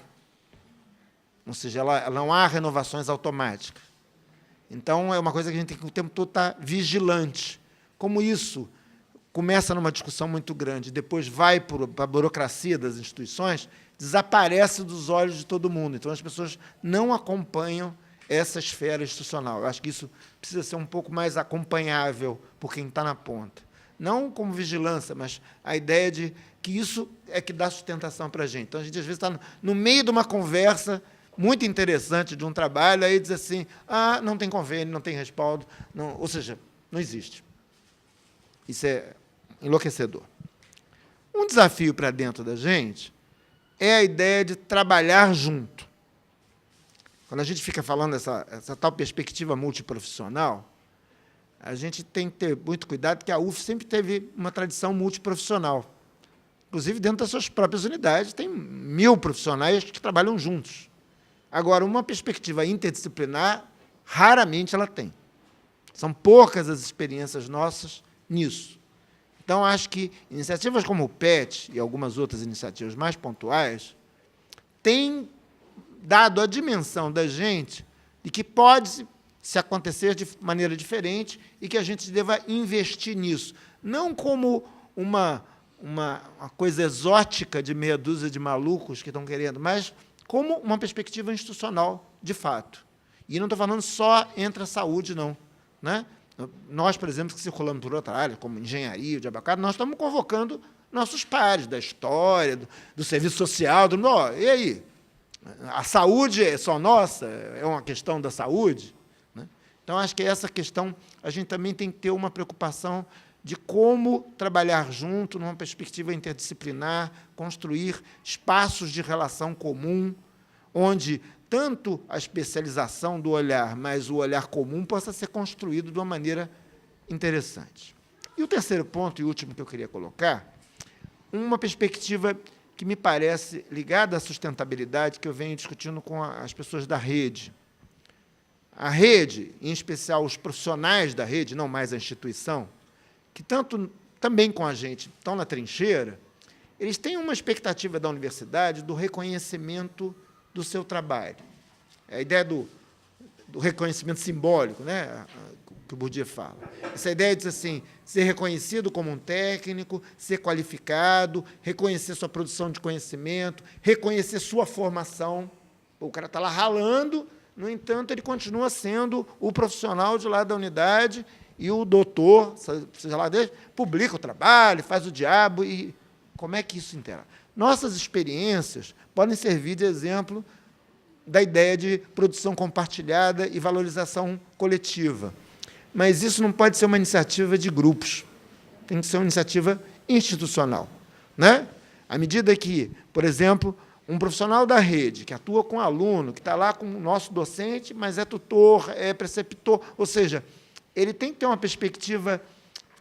Ou seja, não há renovações automáticas. Então, é uma coisa que a gente tem que o tempo todo estar vigilante. Como isso começa numa discussão muito grande, depois vai para a burocracia das instituições, desaparece dos olhos de todo mundo. Então, as pessoas não acompanham essa esfera institucional. Eu acho que isso precisa ser um pouco mais acompanhável por quem está na ponta. Não como vigilância, mas a ideia de que isso é que dá sustentação para a gente. Então, a gente, às vezes, está no meio de uma conversa muito interessante de um trabalho, aí diz assim, não tem convênio, não tem respaldo, não, ou seja, não existe. Isso é enlouquecedor. Um desafio para dentro da gente é a ideia de trabalhar junto. Quando a gente fica falando essa tal perspectiva multiprofissional, a gente tem que ter muito cuidado, porque a UF sempre teve uma tradição multiprofissional. Inclusive, dentro das suas próprias unidades, tem 1000 profissionais que trabalham juntos. Agora, uma perspectiva interdisciplinar, raramente ela tem. São poucas as experiências nossas nisso. Então, acho que iniciativas como o PET e algumas outras iniciativas mais pontuais têm dado a dimensão da gente de que pode se acontecer de maneira diferente e que a gente deva investir nisso. Não como uma coisa exótica de meia dúzia de malucos que estão querendo, mas como uma perspectiva institucional, de fato. E não estou falando só entre a saúde, não. Né? Nós, por exemplo, que circulamos por outra área, como engenharia, de abacate, nós estamos convocando nossos pares da história, do serviço social, e aí? A saúde é só nossa? É uma questão da saúde? Né? Então, acho que essa questão, a gente também tem que ter uma preocupação de como trabalhar junto, numa perspectiva interdisciplinar, construir espaços de relação comum, onde tanto a especialização do olhar, mas o olhar comum possa ser construído de uma maneira interessante. E o terceiro ponto e último que eu queria colocar, uma perspectiva que me parece ligada à sustentabilidade, que eu venho discutindo com as pessoas da rede. A rede, em especial os profissionais da rede, não mais a instituição, que tanto também com a gente estão na trincheira, eles têm uma expectativa da universidade do reconhecimento do seu trabalho. É a ideia do reconhecimento simbólico, né, que o Bourdieu fala. Essa ideia diz assim, ser reconhecido como um técnico, ser qualificado, reconhecer sua produção de conhecimento, reconhecer sua formação. O cara está lá ralando, no entanto, ele continua sendo o profissional de lá da unidade e o doutor, seja lá dele, publica o trabalho, faz o diabo, e como é que isso interage? Nossas experiências podem servir de exemplo da ideia de produção compartilhada e valorização coletiva. Mas isso não pode ser uma iniciativa de grupos, tem que ser uma iniciativa institucional. Né? À medida que, por exemplo, Um profissional da rede, que atua com aluno, que está lá com o nosso docente, mas é tutor, é preceptor, ou seja, ele tem que ter uma perspectiva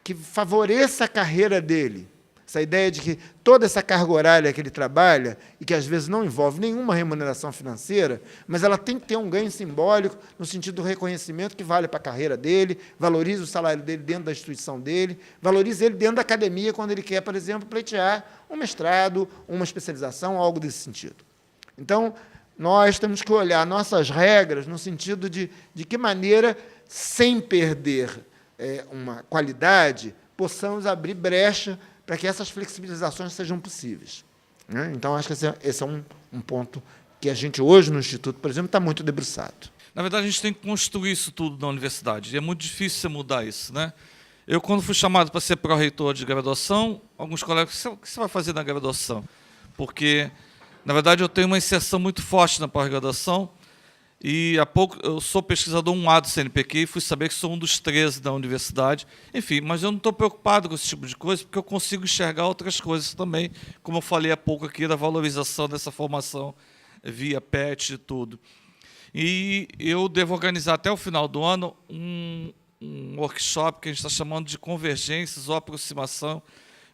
que favoreça a carreira dele. Essa ideia de que toda essa carga horária que ele trabalha, e que às vezes não envolve nenhuma remuneração financeira, mas ela tem que ter um ganho simbólico, no sentido do reconhecimento que vale para a carreira dele, valorize o salário dele dentro da instituição dele, valorize ele dentro da academia, quando ele quer, por exemplo, pleitear um mestrado, uma especialização, algo desse sentido. Então, nós temos que olhar nossas regras no sentido de que maneira, sem perder uma qualidade, possamos abrir brecha para que essas flexibilizações sejam possíveis. Então, acho que esse é um ponto que a gente hoje, no Instituto, por exemplo, está muito debruçado.
Na verdade, a gente tem que construir isso tudo na universidade, e é muito difícil você mudar isso, né? Eu, quando fui chamado para ser pró-reitor de graduação, alguns colegas, o que você vai fazer na graduação? Porque, na verdade, eu tenho uma inserção muito forte na pós-graduação, e há pouco eu sou pesquisador 1A do CNPq e fui saber que sou um dos 13 da universidade. Enfim, mas eu não estou preocupado com esse tipo de coisa, porque eu consigo enxergar outras coisas também, como eu falei há pouco aqui, da valorização dessa formação via PET e tudo. E eu devo organizar até o final do ano um workshop que a gente está chamando de convergências ou aproximação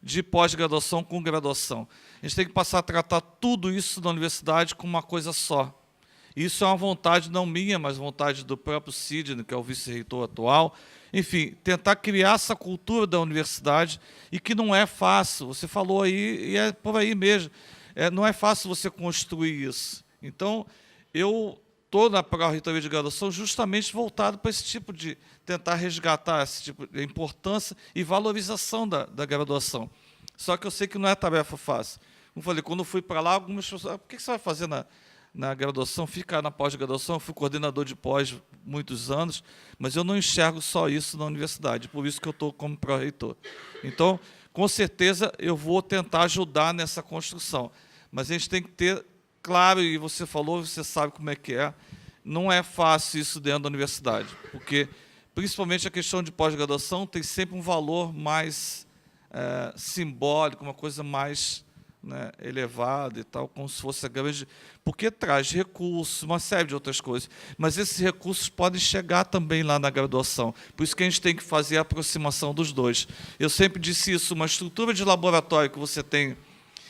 de pós-graduação com graduação. A gente tem que passar a tratar tudo isso na universidade como uma coisa só. Isso é uma vontade não minha, mas vontade do próprio Sidney, que é o vice-reitor atual. Enfim, tentar criar essa cultura da universidade, e que não é fácil. Você falou aí, e é por aí mesmo. Não é fácil você construir isso. Então, eu estou na pró-reitoria de graduação justamente voltado para esse tipo de tentar resgatar esse tipo de importância e valorização da graduação. Só que eu sei que não é tarefa fácil. Como eu falei, quando eu fui para lá, algumas pessoas, por que você vai fazer na graduação, ficar na pós-graduação? Eu fui coordenador de pós muitos anos, mas eu não enxergo só isso na universidade, por isso que eu estou como pró-reitor. Então, com certeza, eu vou tentar ajudar nessa construção, mas a gente tem que ter claro, e você falou, você sabe como é que é, não é fácil isso dentro da universidade, porque, principalmente, a questão de pós-graduação tem sempre um valor mais simbólico, uma coisa mais, né, elevada e tal, como se fosse a grande... Porque traz recursos, uma série de outras coisas. Mas esses recursos podem chegar também lá na graduação. Por isso que a gente tem que fazer a aproximação dos dois. Eu sempre disse isso, uma estrutura de laboratório que você tem,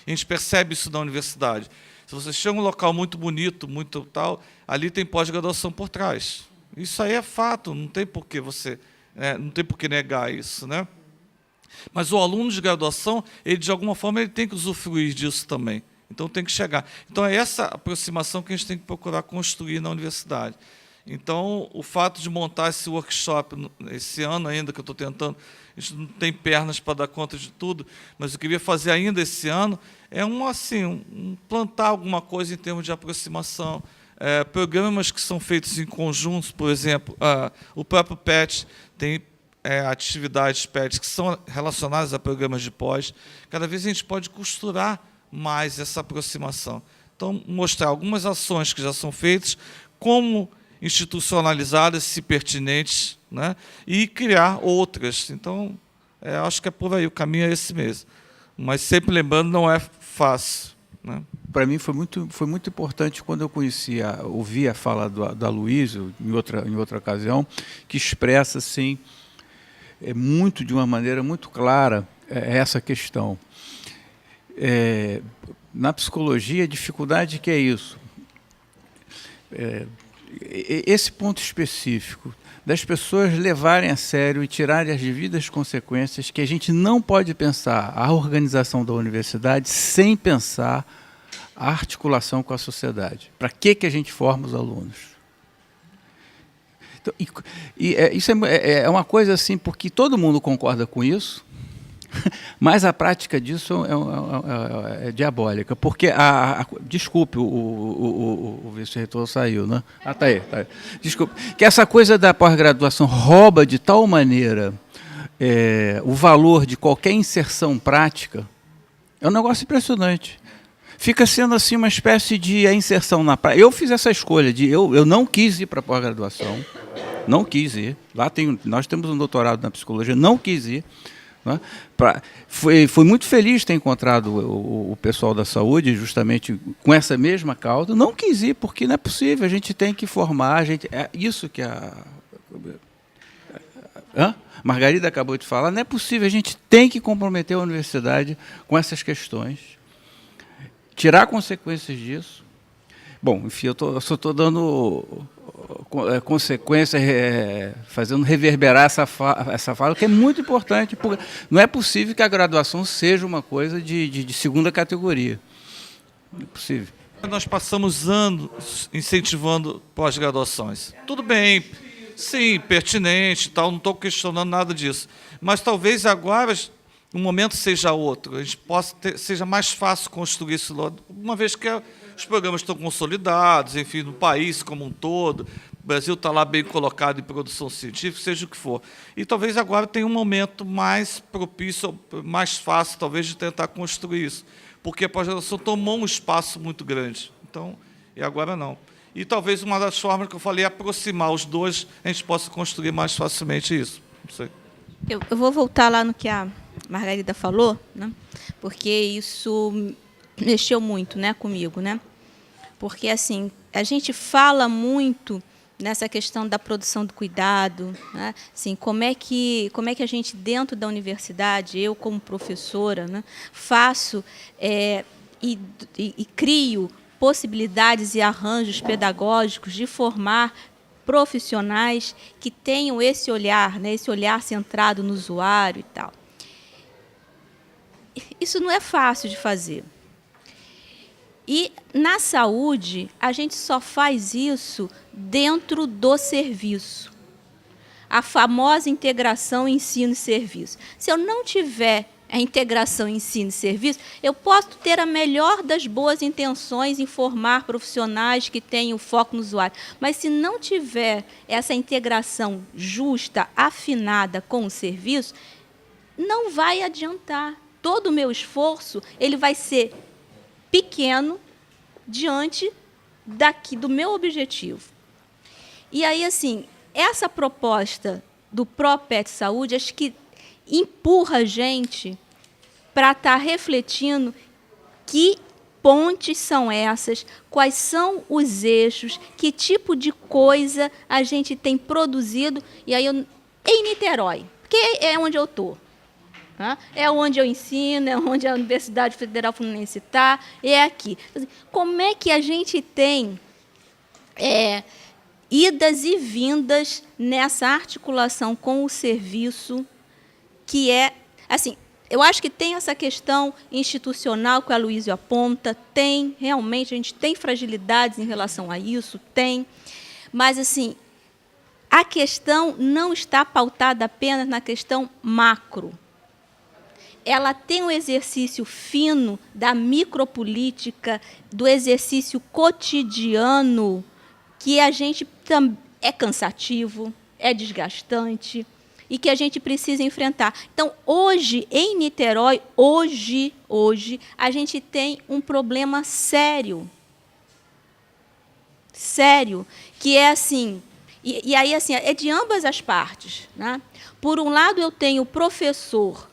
a gente percebe isso na universidade. Se você chega a um local muito bonito, muito tal, ali tem pós-graduação por trás. Isso aí é fato, não tem por que você, não tem por que negar isso, né? Mas o aluno de graduação, ele, de alguma forma, ele tem que usufruir disso também. Então, tem que chegar. Então, é essa aproximação que a gente tem que procurar construir na universidade. Então, o fato de montar esse workshop, esse ano ainda que eu estou tentando, a gente não tem pernas para dar conta de tudo, mas eu queria fazer ainda esse ano, é plantar alguma coisa em termos de aproximação, programas que são feitos em conjuntos, por exemplo, o próprio PET tem atividades PET que são relacionadas a programas de pós. Cada vez a gente pode costurar mais essa aproximação. Então, mostrar algumas ações que já são feitas, como institucionalizadas, se pertinentes, né? E criar outras. Então, acho que é por aí, o caminho é esse mesmo. Mas, sempre lembrando, não é fácil, né?
Para mim foi muito importante quando eu ouvi a fala do Aloysio, em outra ocasião, que expressa assim, de uma maneira muito clara essa questão. Na psicologia, a dificuldade que é isso. Esse ponto específico das pessoas levarem a sério e tirarem as devidas consequências, que a gente não pode pensar a organização da universidade sem pensar a articulação com a sociedade. Para que a gente forma os alunos? Então, isso é uma coisa assim, porque todo mundo concorda com isso, mas a prática disso é diabólica, porque desculpe, o vice-reitor saiu, né? Tá aí. Desculpe, que essa coisa da pós-graduação rouba de tal maneira o valor de qualquer inserção prática, é um negócio impressionante. Fica sendo assim uma espécie de inserção na prática. Eu fiz essa escolha eu não quis ir para a pós-graduação, não quis ir. Nós temos um doutorado na psicologia, não quis ir. né? Fui muito feliz de ter encontrado o pessoal da saúde justamente com essa mesma causa. Não quis ir, porque não é possível, a gente tem que formar, é isso que a Margarida acabou de falar, não é possível, a gente tem que comprometer a universidade com essas questões, tirar consequências disso. Bom, enfim, eu só estou dando consequências, fazendo reverberar essa fala, que é muito importante, porque não é possível que a graduação seja uma coisa de segunda categoria. Não é possível.
Nós passamos anos incentivando pós-graduações. Tudo bem, sim, pertinente e tal, não estou questionando nada disso. Mas talvez agora o momento seja outro, a gente seja mais fácil construir isso, uma vez que os programas estão consolidados, enfim, no país como um todo, o Brasil está lá bem colocado em produção científica, seja o que for. E talvez agora tenha um momento mais propício, mais fácil, talvez, de tentar construir isso, porque a pós-graduação tomou um espaço muito grande. Então, e agora não. E talvez uma das formas que eu falei é aproximar os dois, a gente possa construir mais facilmente isso. Não sei.
Eu vou voltar lá no que a Margarida falou, né? Porque isso mexeu muito, né, comigo, né? Porque assim, a gente fala muito nessa questão da produção do cuidado, né? Assim, como é que a gente dentro da universidade, eu como professora, né, faço e crio possibilidades e arranjos pedagógicos de formar profissionais que tenham esse olhar, né, esse olhar centrado no usuário e tal. Isso não é fácil de fazer. E, na saúde, a gente só faz isso dentro do serviço. A famosa integração ensino e serviço. Se eu não tiver a integração ensino e serviço, eu posso ter a melhor das boas intenções em formar profissionais que tenham foco no usuário. Mas, se não tiver essa integração justa, afinada com o serviço, não vai adiantar. Todo o meu esforço ele vai ser pequeno diante do meu objetivo. E aí, assim, essa proposta do ProPet Saúde, acho que empurra a gente para estar refletindo que pontes são essas, quais são os eixos, que tipo de coisa a gente tem produzido, e aí em Niterói, porque é onde eu estou. É onde eu ensino, é onde a Universidade Federal Fluminense está, é aqui. Como é que a gente tem idas e vindas nessa articulação com o serviço, que é... assim, eu acho que tem essa questão institucional que a Luísa aponta, tem, realmente, a gente tem fragilidades em relação a isso, tem, mas, assim, a questão não está pautada apenas na questão macro. Ela tem um exercício fino da micropolítica, do exercício cotidiano, que a gente é cansativo, é desgastante, e que a gente precisa enfrentar. Então, hoje, em Niterói, hoje, a gente tem um problema sério. Sério, que é assim... E aí, assim, é de ambas as partes, né? Por um lado, eu tenho o professor,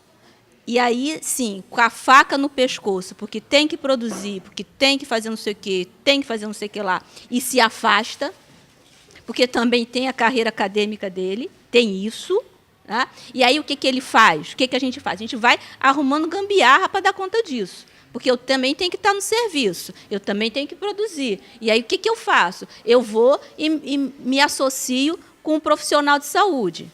e aí, sim, com a faca no pescoço, porque tem que produzir, porque tem que fazer não sei o quê, tem que fazer não sei o que lá, e se afasta, porque também tem a carreira acadêmica dele, tem isso. Né? E aí, o que ele faz? O que a gente faz? A gente vai arrumando gambiarra para dar conta disso, porque eu também tenho que estar no serviço, eu também tenho que produzir. E aí, o que eu faço? Eu vou e me associo com um profissional de saúde,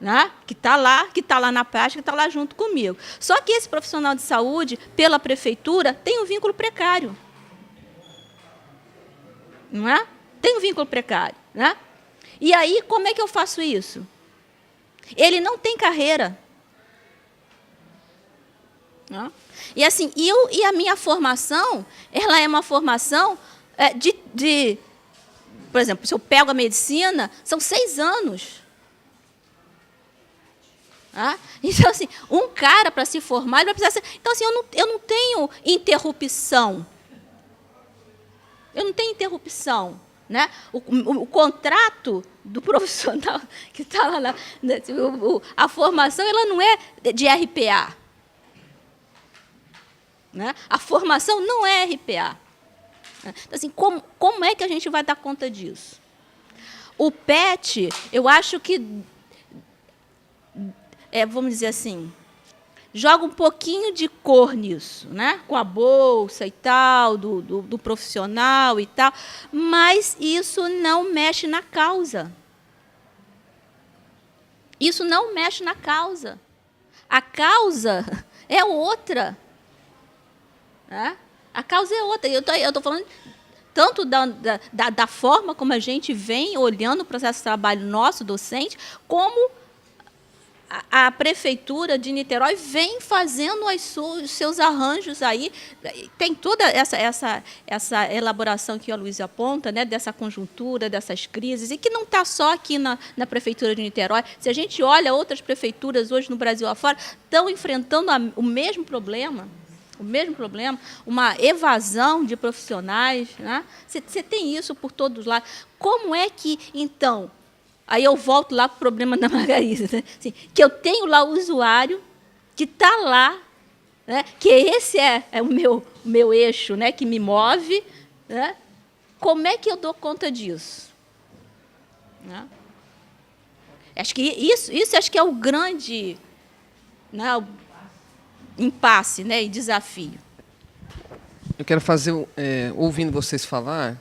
né? Que está lá na prática, que está lá junto comigo. Só que esse profissional de saúde, pela prefeitura, tem um vínculo precário. Não é? Tem um vínculo precário. Né? E aí, como é que eu faço isso? Ele não tem carreira. Não? E assim, e a minha formação, ela é uma formação por exemplo, se eu pego a medicina, são 6 anos. Então, assim, um cara, para se formar, ele vai precisar ser... Então, assim, eu não tenho interrupção. Eu não tenho interrupção. né? O contrato do profissional que está lá, a formação ela não é de RPA. Né? A formação não é RPA. Então, assim, como é que a gente vai dar conta disso? O PET, eu acho que, vamos dizer assim, joga um pouquinho de cor nisso, né? Com a bolsa e tal, do profissional e tal, mas isso não mexe na causa. Isso não mexe na causa. A causa é outra. Né? A causa é outra. Eu estou falando tanto da forma como a gente vem olhando o processo de trabalho nosso, docente, como a Prefeitura de Niterói vem fazendo os seus arranjos aí. Tem toda essa elaboração que a Luísa aponta, né, dessa conjuntura, dessas crises, e que não está só aqui na Prefeitura de Niterói. Se a gente olha outras prefeituras hoje no Brasil afora, estão enfrentando o mesmo problema. Uma evasão de profissionais. Né? Você tem isso por todos lados. Como é que, então, aí eu volto lá para o problema da Margarida, né? Assim, que eu tenho lá o usuário que está lá, né? Que esse é o meu eixo, né? Que me move. Né? Como é que eu dou conta disso? Né? Acho que isso acho que é o grande, né, impasse, né, e desafio.
Eu quero fazer, ouvindo vocês falarem,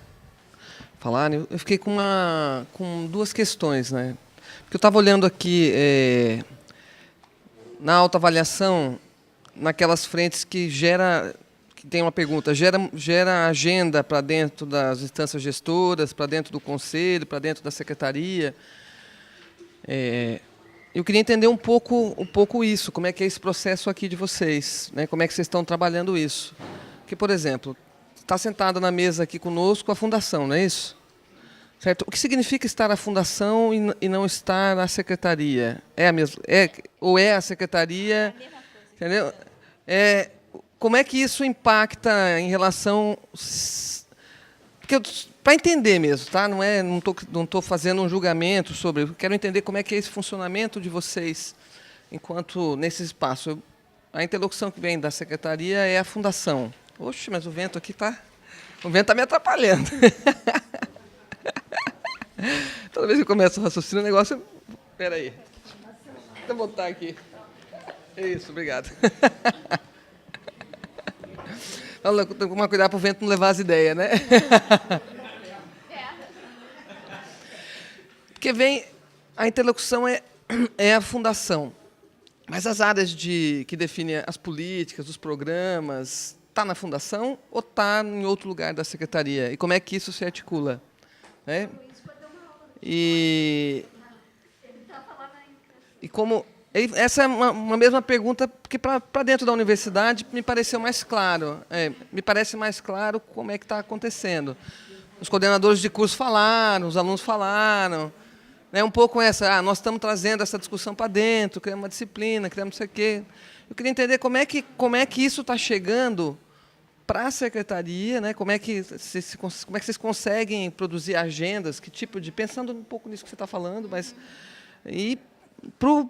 eu fiquei com duas questões, né? Porque eu estava olhando aqui na autoavaliação, naquelas frentes que tem uma pergunta, gera agenda para dentro das instâncias gestoras, para dentro do conselho, para dentro da secretaria. Eu queria entender um pouco isso, como é que é esse processo aqui de vocês, né? Como é que vocês estão trabalhando isso. Porque, por exemplo, está sentada na mesa aqui conosco a fundação, não é isso? Certo? O que significa estar na fundação e não estar na secretaria? É a mesma, ou é a secretaria? Entendeu? Como é que isso impacta em relação... Para entender mesmo, tá? Não estou fazendo um julgamento sobre... Eu quero entender como é que é esse funcionamento de vocês enquanto nesse espaço. A interlocução que vem da secretaria é a fundação. Oxe, mas o vento aqui está... O vento está me atrapalhando. Toda vez que eu começo a raciocinar o negócio... Espera aí. Deixa eu botar aqui. É isso, obrigado. Tomar cuidado para o vento não levar as ideias, né? Porque a interlocução é a fundação. Mas as áreas que definem as políticas, os programas, está na fundação ou está em outro lugar da secretaria? E como é que isso se articula? Né? E como... Essa é uma mesma pergunta, porque para dentro da universidade me pareceu mais claro. Me parece mais claro como é que está acontecendo. Os coordenadores de curso falaram, os alunos falaram. Um pouco nós estamos trazendo essa discussão para dentro, criamos uma disciplina, criamos não sei o quê. Eu queria entender como é que isso está chegando para a secretaria, né? Como é que vocês conseguem produzir agendas, que tipo de... Pensando um pouco nisso que você está falando, mas...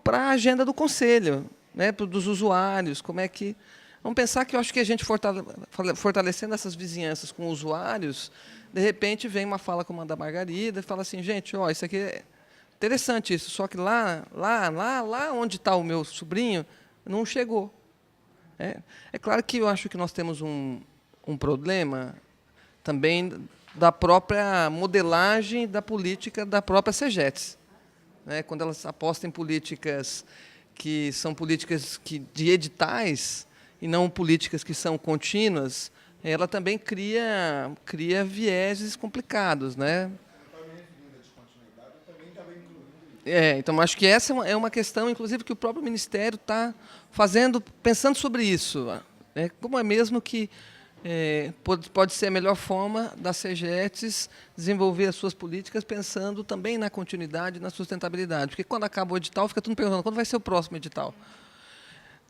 para a agenda do conselho, né, dos usuários, como é que... Vamos pensar que eu acho que a gente fortalecendo essas vizinhanças com usuários, de repente vem uma fala como a da Margarida e fala assim, gente, isso aqui é interessante isso, só que lá onde está o meu sobrinho, não chegou. É claro que eu acho que nós temos um problema também da própria modelagem da política da própria CEGETS. Quando elas apostam em políticas que são políticas de editais e não políticas que são contínuas, ela também cria vieses complicados, né? Então acho que essa é uma questão, inclusive, que o próprio Ministério está pensando sobre isso. Como é mesmo que pode ser a melhor forma da CEGETS desenvolver as suas políticas pensando também na continuidade e na sustentabilidade. Porque quando acaba o edital, fica todo mundo perguntando quando vai ser o próximo edital.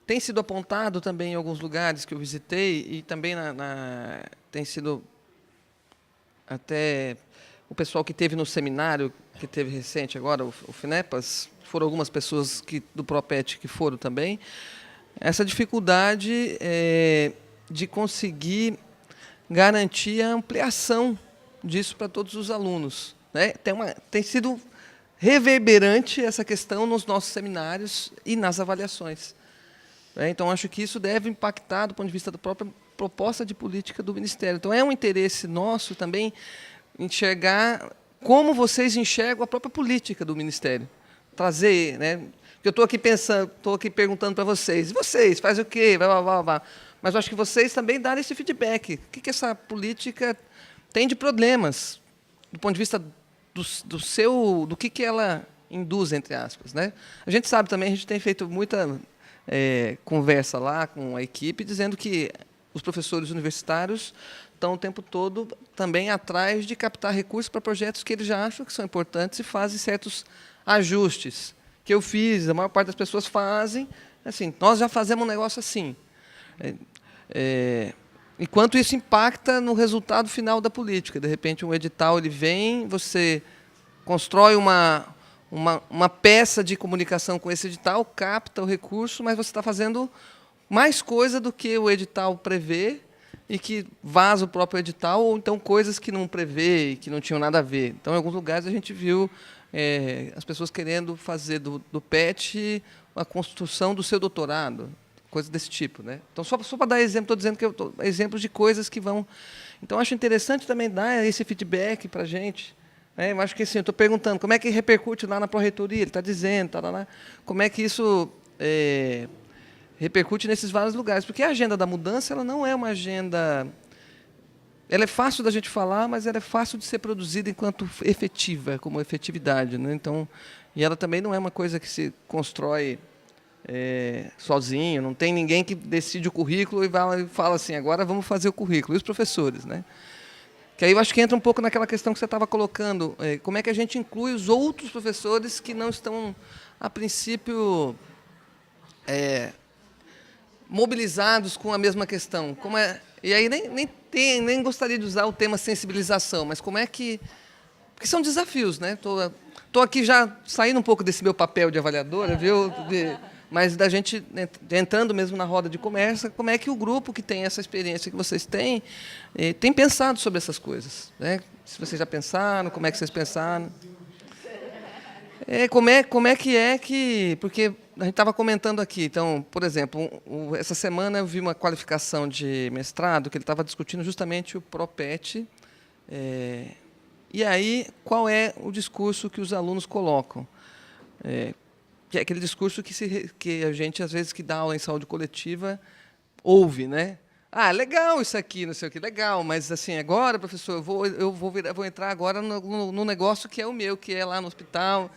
Tem sido apontado também em alguns lugares que eu visitei e também tem sido até o pessoal que teve no seminário, que teve recente agora, o FINEPAS, foram algumas pessoas do ProPet que foram também, essa dificuldade de conseguir garantir a ampliação disso para todos os alunos, né? Tem sido reverberante essa questão nos nossos seminários e nas avaliações. Então, acho que isso deve impactar do ponto de vista da própria proposta de política do Ministério. Então, é um interesse nosso também enxergar como vocês enxergam a própria política do Ministério. Trazer, né? Eu estou aqui pensando, estou aqui perguntando para vocês, e vocês, fazem o quê? Mas eu acho que vocês também darem esse feedback. O que essa política tem de problemas, do ponto de vista do que ela induz, entre aspas, né? A gente sabe também, a gente tem feito muita conversa lá com a equipe, dizendo que os professores universitários estão o tempo todo também atrás de captar recursos para projetos que eles já acham que são importantes e fazem certos ajustes que eu fiz, a maior parte das pessoas fazem, assim, nós já fazemos um negócio assim. Enquanto isso impacta no resultado final da política. De repente, um edital ele vem, você constrói uma peça de comunicação com esse edital, capta o recurso, mas você está fazendo mais coisa do que o edital prevê e que vaza o próprio edital, ou então coisas que não prevê e que não tinham nada a ver. Então, em alguns lugares, a gente viu as pessoas querendo fazer do PET a construção do seu doutorado, coisas desse tipo, né? Então, só para dar exemplo, estou dizendo que exemplos de coisas que vão... Então, acho interessante também dar esse feedback para a gente. Eu acho que, assim, eu estou perguntando como é que repercute lá na pró-reitoria, ele está dizendo, como é que isso repercute nesses vários lugares. Porque a agenda da mudança ela não é uma agenda... Ela é fácil da gente falar, mas ela é fácil de ser produzida enquanto efetiva, como efetividade, né? Então, e ela também não é uma coisa que se constrói sozinho, não tem ninguém que decide o currículo e fala assim, agora vamos fazer o currículo. E os professores, né? Que aí eu acho que entra um pouco naquela questão que você estava colocando, como é que a gente inclui os outros professores que não estão, a princípio, mobilizados com a mesma questão. E aí nem gostaria de usar o tema sensibilização, mas como é que... Porque são desafios, né? Estou aqui já saindo um pouco desse meu papel de avaliadora, viu? Mas da gente entrando mesmo na roda de conversa, como é que o grupo que tem essa experiência que vocês têm tem pensado sobre essas coisas, né? Se vocês já pensaram, como é que vocês pensaram? Como é que... Porque a gente estava comentando aqui, então, por exemplo, essa semana eu vi uma qualificação de mestrado que ele estava discutindo justamente o ProPet. E aí, qual é o discurso que os alunos colocam? Que é aquele discurso que a gente, às vezes, que dá aula em saúde coletiva, ouve, né? Ah, legal isso aqui, não sei o que, legal, mas assim, agora, professor, eu vou entrar agora no negócio que é o meu, que é lá no hospital.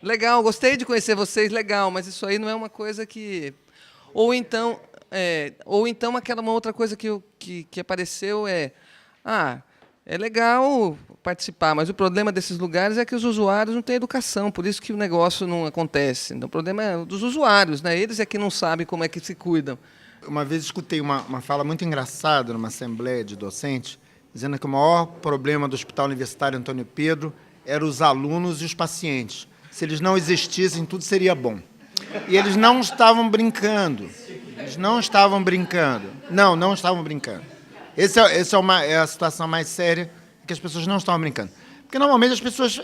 Legal, gostei de conhecer vocês, legal, mas isso aí não é uma coisa que... Ou então uma outra coisa que apareceu é legal participar, mas o problema desses lugares é que os usuários não têm educação, por isso que o negócio não acontece. Então, o problema é dos usuários, né? Eles é que não sabem como é que se cuidam.
Uma vez escutei uma fala muito engraçada numa assembleia de docentes, dizendo que o maior problema do Hospital Universitário Antônio Pedro eram os alunos e os pacientes. Se eles não existissem, tudo seria bom. E eles não estavam brincando. Eles não estavam brincando. Não estavam brincando. Essa é a situação mais séria, que as pessoas não estão brincando. Porque, normalmente, as pessoas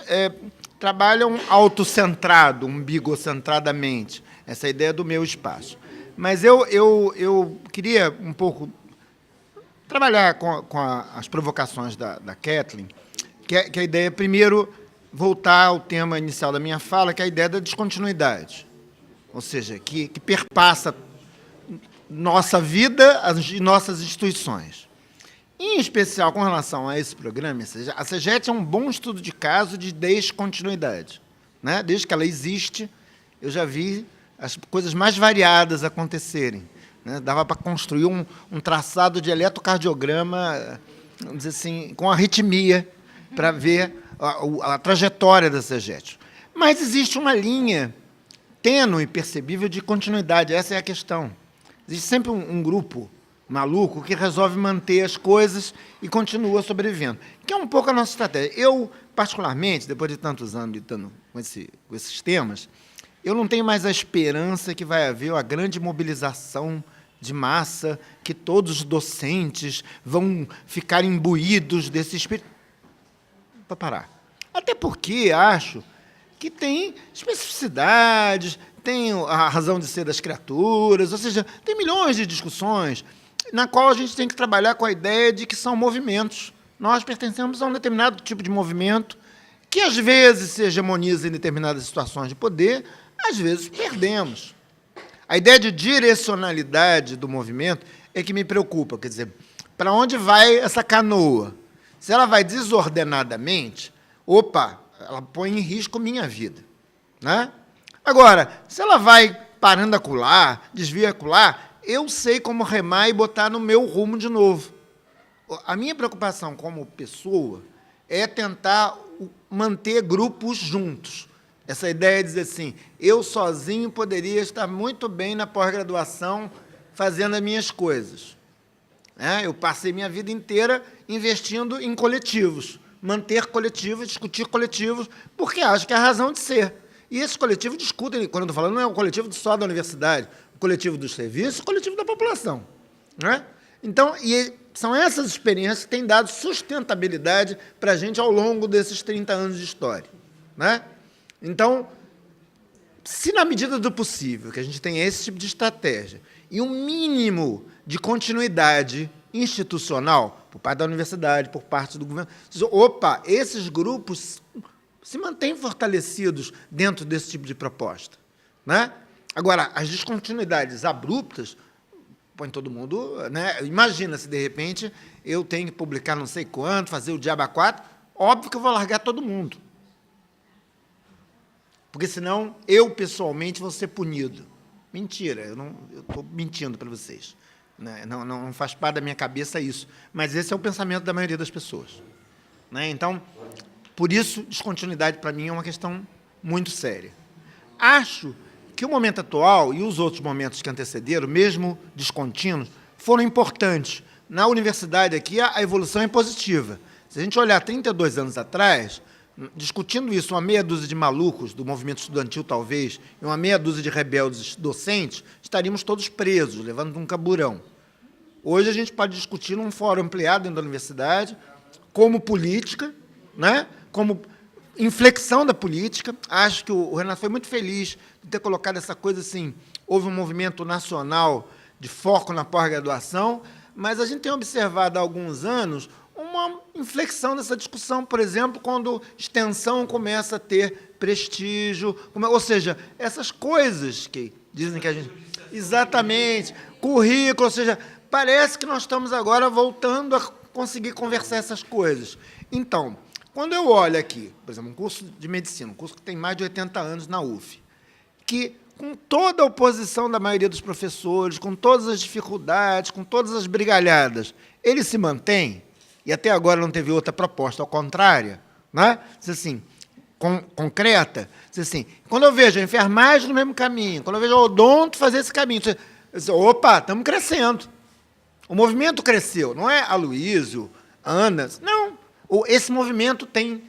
trabalham autocentrado, umbigocentradamente. Essa é a ideia do meu espaço. Mas eu queria um pouco trabalhar com as provocações da Kathleen, que a ideia, primeiro, voltar ao tema inicial da minha fala, que é a ideia da descontinuidade. Ou seja, que perpassa nossa vida e nossas instituições. Em especial, com relação a esse programa, a CEGET é um bom estudo de caso de descontinuidade, né? Desde que ela existe, eu já vi as coisas mais variadas acontecerem, né? Dava para construir um traçado de eletrocardiograma, vamos dizer assim, com arritmia, para ver a trajetória da CEGET. Mas existe uma linha tênue e percebível de continuidade, essa é a questão. Existe sempre um grupo maluco que resolve manter as coisas e continua sobrevivendo, que é um pouco a nossa estratégia. Eu, particularmente, depois de tantos anos lidando com esses temas, eu não tenho mais a esperança que vai haver uma grande mobilização de massa, que todos os docentes vão ficar imbuídos desse espírito. Para parar. Até porque acho que tem especificidades, tem a razão de ser das criaturas, ou seja, tem milhões de discussões na qual a gente tem que trabalhar com a ideia de que são movimentos. Nós pertencemos a um determinado tipo de movimento que, às vezes, se hegemoniza em determinadas situações de poder, às vezes perdemos. A ideia de direcionalidade do movimento é que me preocupa. Quer dizer, para onde vai essa canoa? Se ela vai desordenadamente, opa, ela põe em risco minha vida. Né? Agora, se ela vai parando acolá, desvia acolá, eu sei como remar e botar no meu rumo de novo. A minha preocupação como pessoa é tentar manter grupos juntos. Essa ideia de dizer assim, eu sozinho poderia estar muito bem na pós-graduação fazendo as minhas coisas. Eu passei minha vida inteira investindo em coletivos, manter coletivos, discutir coletivos, porque acho que é a razão de ser. E esses coletivos discutem, quando eu estou falando, não é um coletivo só da universidade, o coletivo dos serviços, o coletivo da população. Né? Então, são essas experiências que têm dado sustentabilidade para a gente ao longo desses 30 anos de história. Né? Então, se na medida do possível, que a gente tem esse tipo de estratégia, e um mínimo de continuidade institucional, por parte da universidade, por parte do governo, opa, esses grupos se mantêm fortalecidos dentro desse tipo de proposta. Né? Agora, as descontinuidades abruptas põe todo mundo... Né? Imagina se, de repente, eu tenho que publicar não sei quanto, fazer o diabo a 4, óbvio que eu vou largar todo mundo. Porque, senão, eu, pessoalmente, vou ser punido. Mentira, eu estou mentindo para vocês. Né? Não faz parte da minha cabeça isso. Mas esse é o pensamento da maioria das pessoas. Né? Então, por isso, descontinuidade, para mim, é uma questão muito séria. Acho que o momento atual e os outros momentos que antecederam, mesmo descontínuos, foram importantes. Na universidade aqui, a evolução é positiva. Se a gente olhar 32 anos atrás, discutindo isso, uma meia dúzia de malucos do movimento estudantil, talvez, e uma meia dúzia de rebeldes docentes, estaríamos todos presos, levando um caburão. Hoje a gente pode discutir num fórum ampliado dentro da universidade, como política, né? Como inflexão da política. Acho que o Renato foi muito feliz de ter colocado essa coisa assim, houve um movimento nacional de foco na pós-graduação, mas a gente tem observado há alguns anos uma inflexão dessa discussão, por exemplo, quando extensão começa a ter prestígio, ou seja, essas coisas que dizem que a gente... Exatamente, currículo, ou seja, parece que nós estamos agora voltando a conseguir conversar essas coisas. Então, quando eu olho aqui, por exemplo, um curso de medicina, um curso que tem mais de 80 anos na UF, que, com toda a oposição da maioria dos professores, com todas as dificuldades, com todas as brigalhadas, ele se mantém, e até agora não teve outra proposta ao contrário, né? Assim, concreta, assim, quando eu vejo a enfermagem no mesmo caminho, quando eu vejo o odonto fazer esse caminho, opa, estamos crescendo. O movimento cresceu, não é Aloysio, Ana, não. Esse movimento tem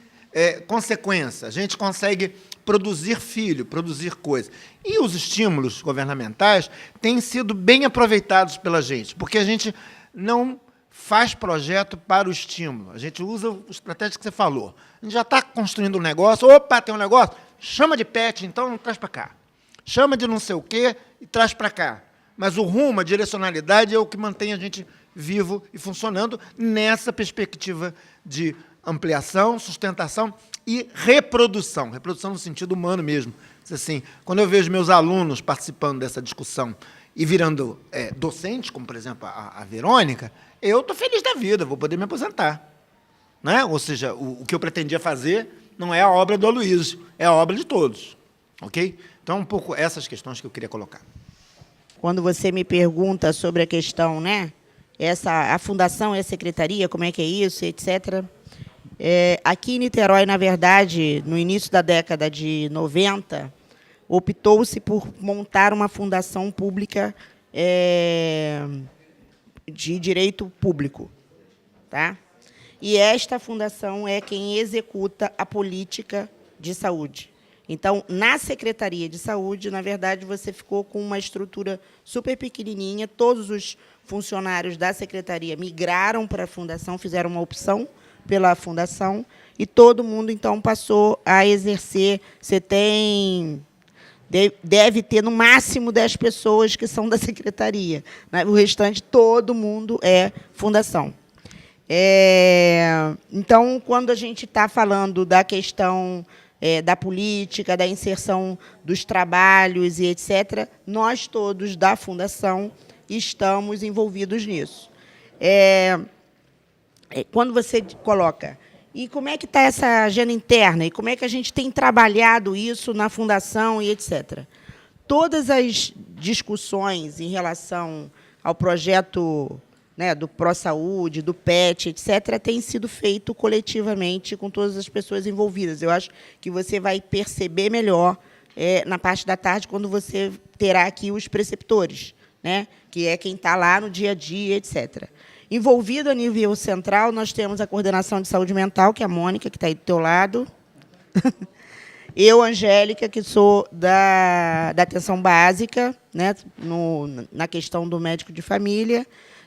consequência, a gente consegue produzir filho, produzir coisa. E os estímulos governamentais têm sido bem aproveitados pela gente, porque a gente não faz projeto para o estímulo, a gente usa a estratégia que você falou. A gente já está construindo um negócio, opa, tem um negócio, chama de PET, então traz para cá. Chama de não sei o quê e traz para cá. Mas o rumo, a direcionalidade é o que mantém a gente vivo e funcionando nessa perspectiva de ampliação, sustentação e reprodução. Reprodução no sentido humano mesmo. Assim, quando eu vejo meus alunos participando dessa discussão e virando docente, como, por exemplo, a Verônica, eu estou feliz da vida, vou poder me aposentar. Né? Ou seja, o que eu pretendia fazer não é a obra do Aloysio, é a obra de todos. Ok? Então, um pouco essas questões que eu queria colocar.
Quando você me pergunta sobre a questão, né, a fundação e a secretaria, como é que é isso, etc. Aqui em Niterói, na verdade, no início da década de 90, optou-se por montar uma fundação pública de direito público. Tá? E esta fundação é quem executa a política de saúde. Então, na Secretaria de Saúde, na verdade, você ficou com uma estrutura super pequenininha, todos os funcionários da Secretaria migraram para a fundação, fizeram uma opção pela fundação, e todo mundo, então, passou a exercer. Você deve ter, no máximo, 10 pessoas que são da Secretaria. O restante, todo mundo é fundação. Então, quando a gente está falando da questão da política, da inserção dos trabalhos e etc., nós todos da Fundação estamos envolvidos nisso. Quando você coloca, e como é que está essa agenda interna, e como é que a gente tem trabalhado isso na Fundação e etc. Todas as discussões em relação ao projeto, né, do ProSaúde, do PET, etc., tem sido feito coletivamente com todas as pessoas envolvidas. Eu acho que você vai perceber melhor na parte da tarde, quando você terá aqui os preceptores, né, que é quem está lá no dia a dia, etc. Envolvido a nível central, nós temos a coordenação de saúde mental, que é a Mônica, que está aí do teu lado. Eu, Angélica, que sou da atenção básica, né, na questão do médico de família.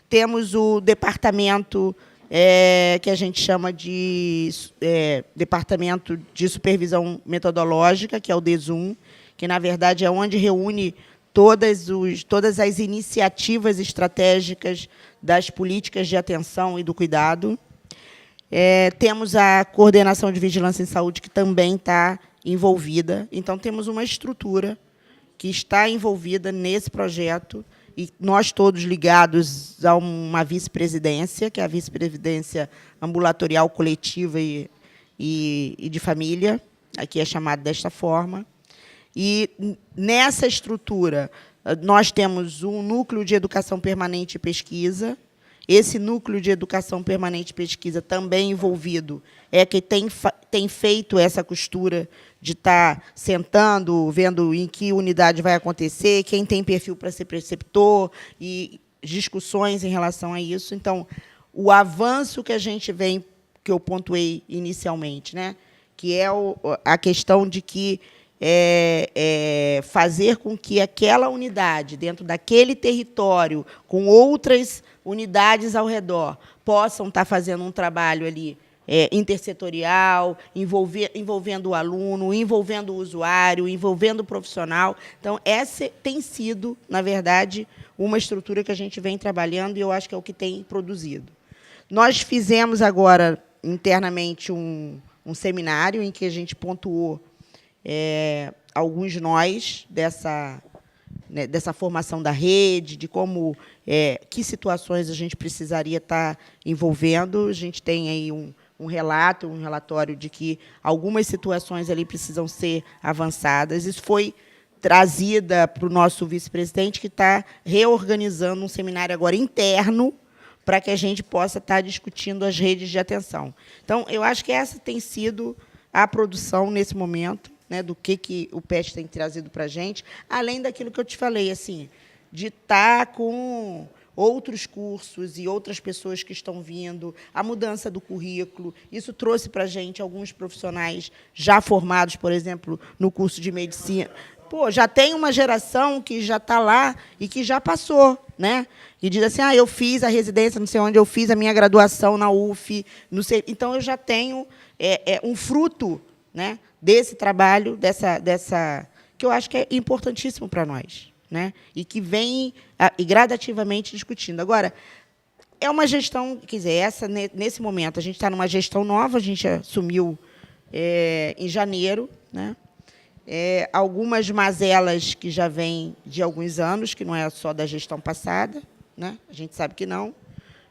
Temos o departamento que a gente chama de Departamento de Supervisão Metodológica, que é o DESUM, que, na verdade, é onde reúne todas as iniciativas estratégicas das políticas de atenção e do cuidado. Temos a Coordenação de Vigilância em Saúde, que também está envolvida. Então, temos uma estrutura que está envolvida nesse projeto, e nós todos ligados a uma vice-presidência, que é a vice-presidência ambulatorial coletiva e de família, aqui é chamada desta forma. E, nessa estrutura, nós temos um núcleo de educação permanente e pesquisa. Esse núcleo de educação permanente e pesquisa, também envolvido, é que tem feito essa costura de estar sentando, vendo em que unidade vai acontecer, quem tem perfil para ser preceptor, e discussões em relação a isso. Então, o avanço que a gente vem, que eu pontuei inicialmente, né, que é a questão de que fazer com que aquela unidade, dentro daquele território, com outras unidades ao redor, possam estar fazendo um trabalho ali intersetorial, envolvendo o aluno, envolvendo o usuário, envolvendo o profissional. Então, essa tem sido, na verdade, uma estrutura que a gente vem trabalhando, e eu acho que é o que tem produzido. Nós fizemos agora, internamente, um seminário em que a gente pontuou alguns nós dessa formação da rede, de como, que situações a gente precisaria estar envolvendo. A gente tem aí um relatório de que algumas situações ali precisam ser avançadas. Isso foi trazida para o nosso vice-presidente, que está reorganizando um seminário agora interno, para que a gente possa estar discutindo as redes de atenção. Então, eu acho que essa tem sido a produção, nesse momento, né, do que o PET tem trazido para a gente, além daquilo que eu te falei, assim, de estar com outros cursos e outras pessoas que estão vindo, a mudança do currículo. Isso trouxe para a gente alguns profissionais já formados, por exemplo, no curso de medicina. Pô, já tem uma geração que já está lá e que já passou, né? E diz assim, eu fiz a residência, não sei onde, eu fiz a minha graduação na UF, não sei. Então, eu já tenho um fruto, né, desse trabalho, dessa que eu acho que é importantíssimo para nós, né? E que vem gradativamente discutindo. Agora, é uma gestão, quer dizer, nesse momento, a gente está numa gestão nova, a gente assumiu em janeiro, né? Algumas mazelas que já vêm de alguns anos, que não é só da gestão passada, né? A gente sabe que não.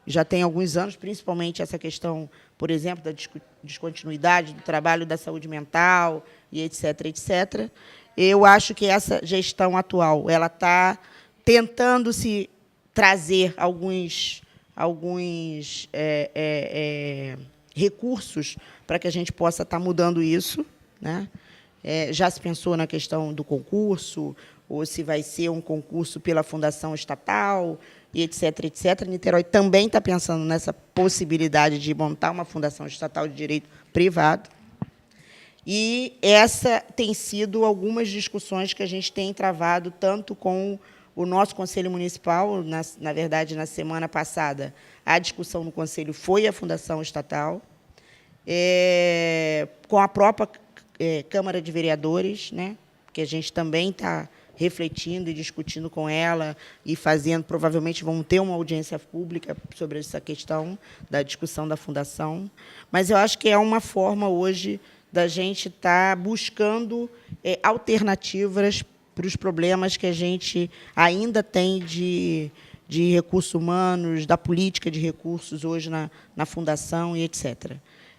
Já tem alguns anos, principalmente essa questão, por exemplo, da descontinuidade do trabalho da saúde mental, e etc., etc. Eu acho que essa gestão atual ela está tentando se trazer alguns recursos para que a gente possa estar mudando isso, né? Já se pensou na questão do concurso, ou se vai ser um concurso pela fundação estatal, e etc, etc. Niterói também está pensando nessa possibilidade de montar uma fundação estatal de direito privado. E essa tem sido algumas discussões que a gente tem travado, tanto com o nosso Conselho Municipal, na verdade, na semana passada, a discussão no Conselho foi a fundação estatal, com a própria Câmara de Vereadores, né, que a gente também está refletindo e discutindo com ela e fazendo, provavelmente vão ter uma audiência pública sobre essa questão da discussão da fundação. Mas eu acho que é uma forma, hoje, da gente estar buscando alternativas para os problemas que a gente ainda tem de recursos humanos, da política de recursos hoje na fundação e etc.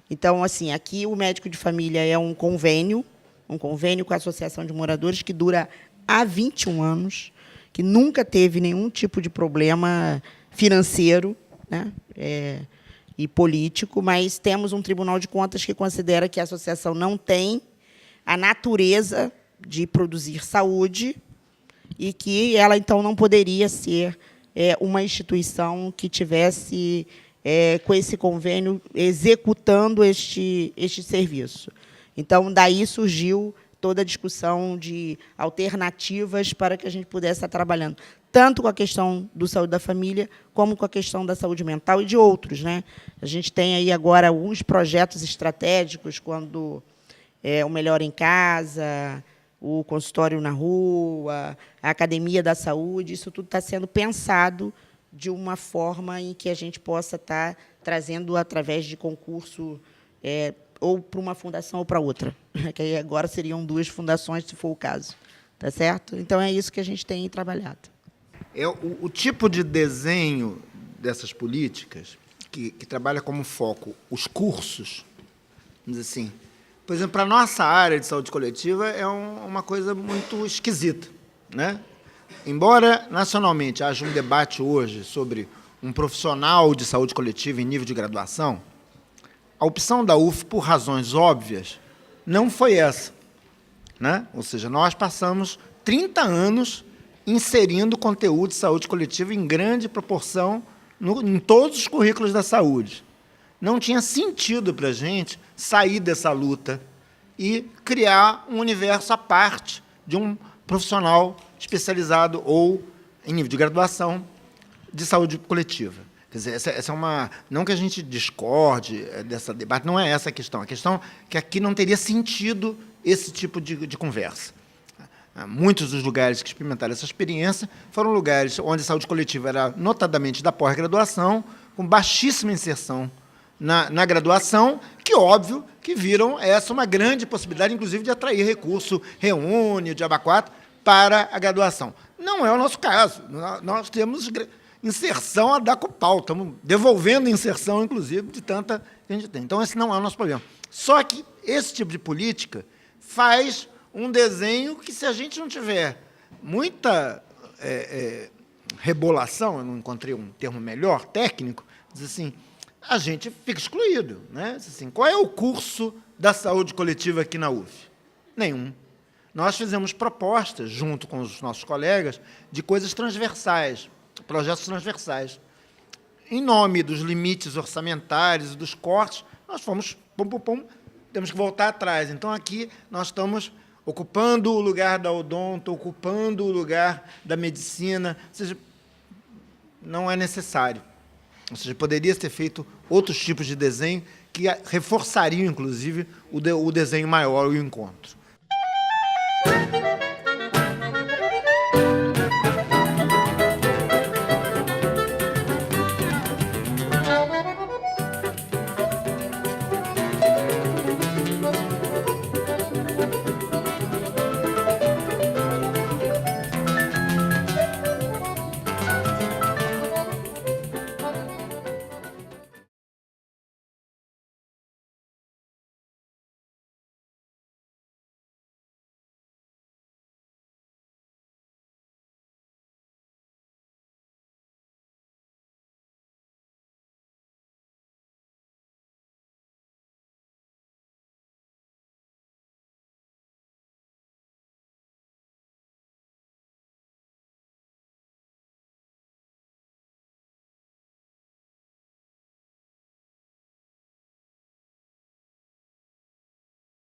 Então, assim, aqui o médico de família é um convênio com a Associação de Moradores que dura há 21 anos, que nunca teve nenhum tipo de problema financeiro, né, e político, mas temos um Tribunal de Contas que considera que a associação não tem a natureza de produzir saúde e que ela, então, não poderia ser uma instituição que tivesse, com esse convênio, executando este serviço. Então, daí surgiu toda a discussão de alternativas para que a gente pudesse estar trabalhando tanto com a questão do saúde da família, como com a questão da saúde mental e de outros, né? A gente tem aí agora alguns projetos estratégicos, quando o Melhor em Casa, o consultório na rua, a academia da saúde, isso tudo está sendo pensado de uma forma em que a gente possa estar trazendo através de concurso, ou para uma fundação ou para outra, que aí agora seriam 2 fundações, se for o caso. Tá certo? Então, é isso que a gente tem trabalhado.
O tipo de desenho dessas políticas, que trabalha como foco os cursos, vamos dizer assim, por exemplo, para a nossa área de saúde coletiva, é uma coisa muito esquisita, né? Embora, nacionalmente, haja um debate hoje sobre um profissional de saúde coletiva em nível de graduação, a opção da UF, por razões óbvias, não foi essa, né? Ou seja, nós passamos 30 anos inserindo conteúdo de saúde coletiva em grande proporção em todos os currículos da saúde. Não tinha sentido para a gente sair dessa luta e criar um universo à parte de um profissional especializado ou em nível de graduação de saúde coletiva. Quer dizer, essa é uma... Não que a gente discorde dessa debate, não é essa a questão. A questão é que aqui não teria sentido esse tipo de conversa. Muitos dos lugares que experimentaram essa experiência foram lugares onde a saúde coletiva era notadamente da pós-graduação, com baixíssima inserção na graduação, que, óbvio, que viram essa uma grande possibilidade, inclusive, de atrair recurso Reúne, de Aba4, para a graduação. Não é o nosso caso. Nós temos inserção a dar com pau, estamos devolvendo inserção, inclusive, de tanta que a gente tem. Então, esse não é o nosso problema. Só que esse tipo de política faz um desenho que, se a gente não tiver muita rebolação, eu não encontrei um termo melhor, técnico, diz assim, a gente fica excluído, né? Diz assim, qual é o curso da saúde coletiva aqui na UF? Nenhum. Nós fizemos propostas, junto com os nossos colegas, de coisas transversais, projetos transversais. Em nome dos limites orçamentários e dos cortes, nós fomos, temos que voltar atrás. Então, aqui, nós estamos ocupando o lugar da odonto, ocupando o lugar da medicina, ou seja, não é necessário. Ou seja, poderia ser feito outros tipos de desenho que reforçariam, inclusive, o desenho maior, o encontro.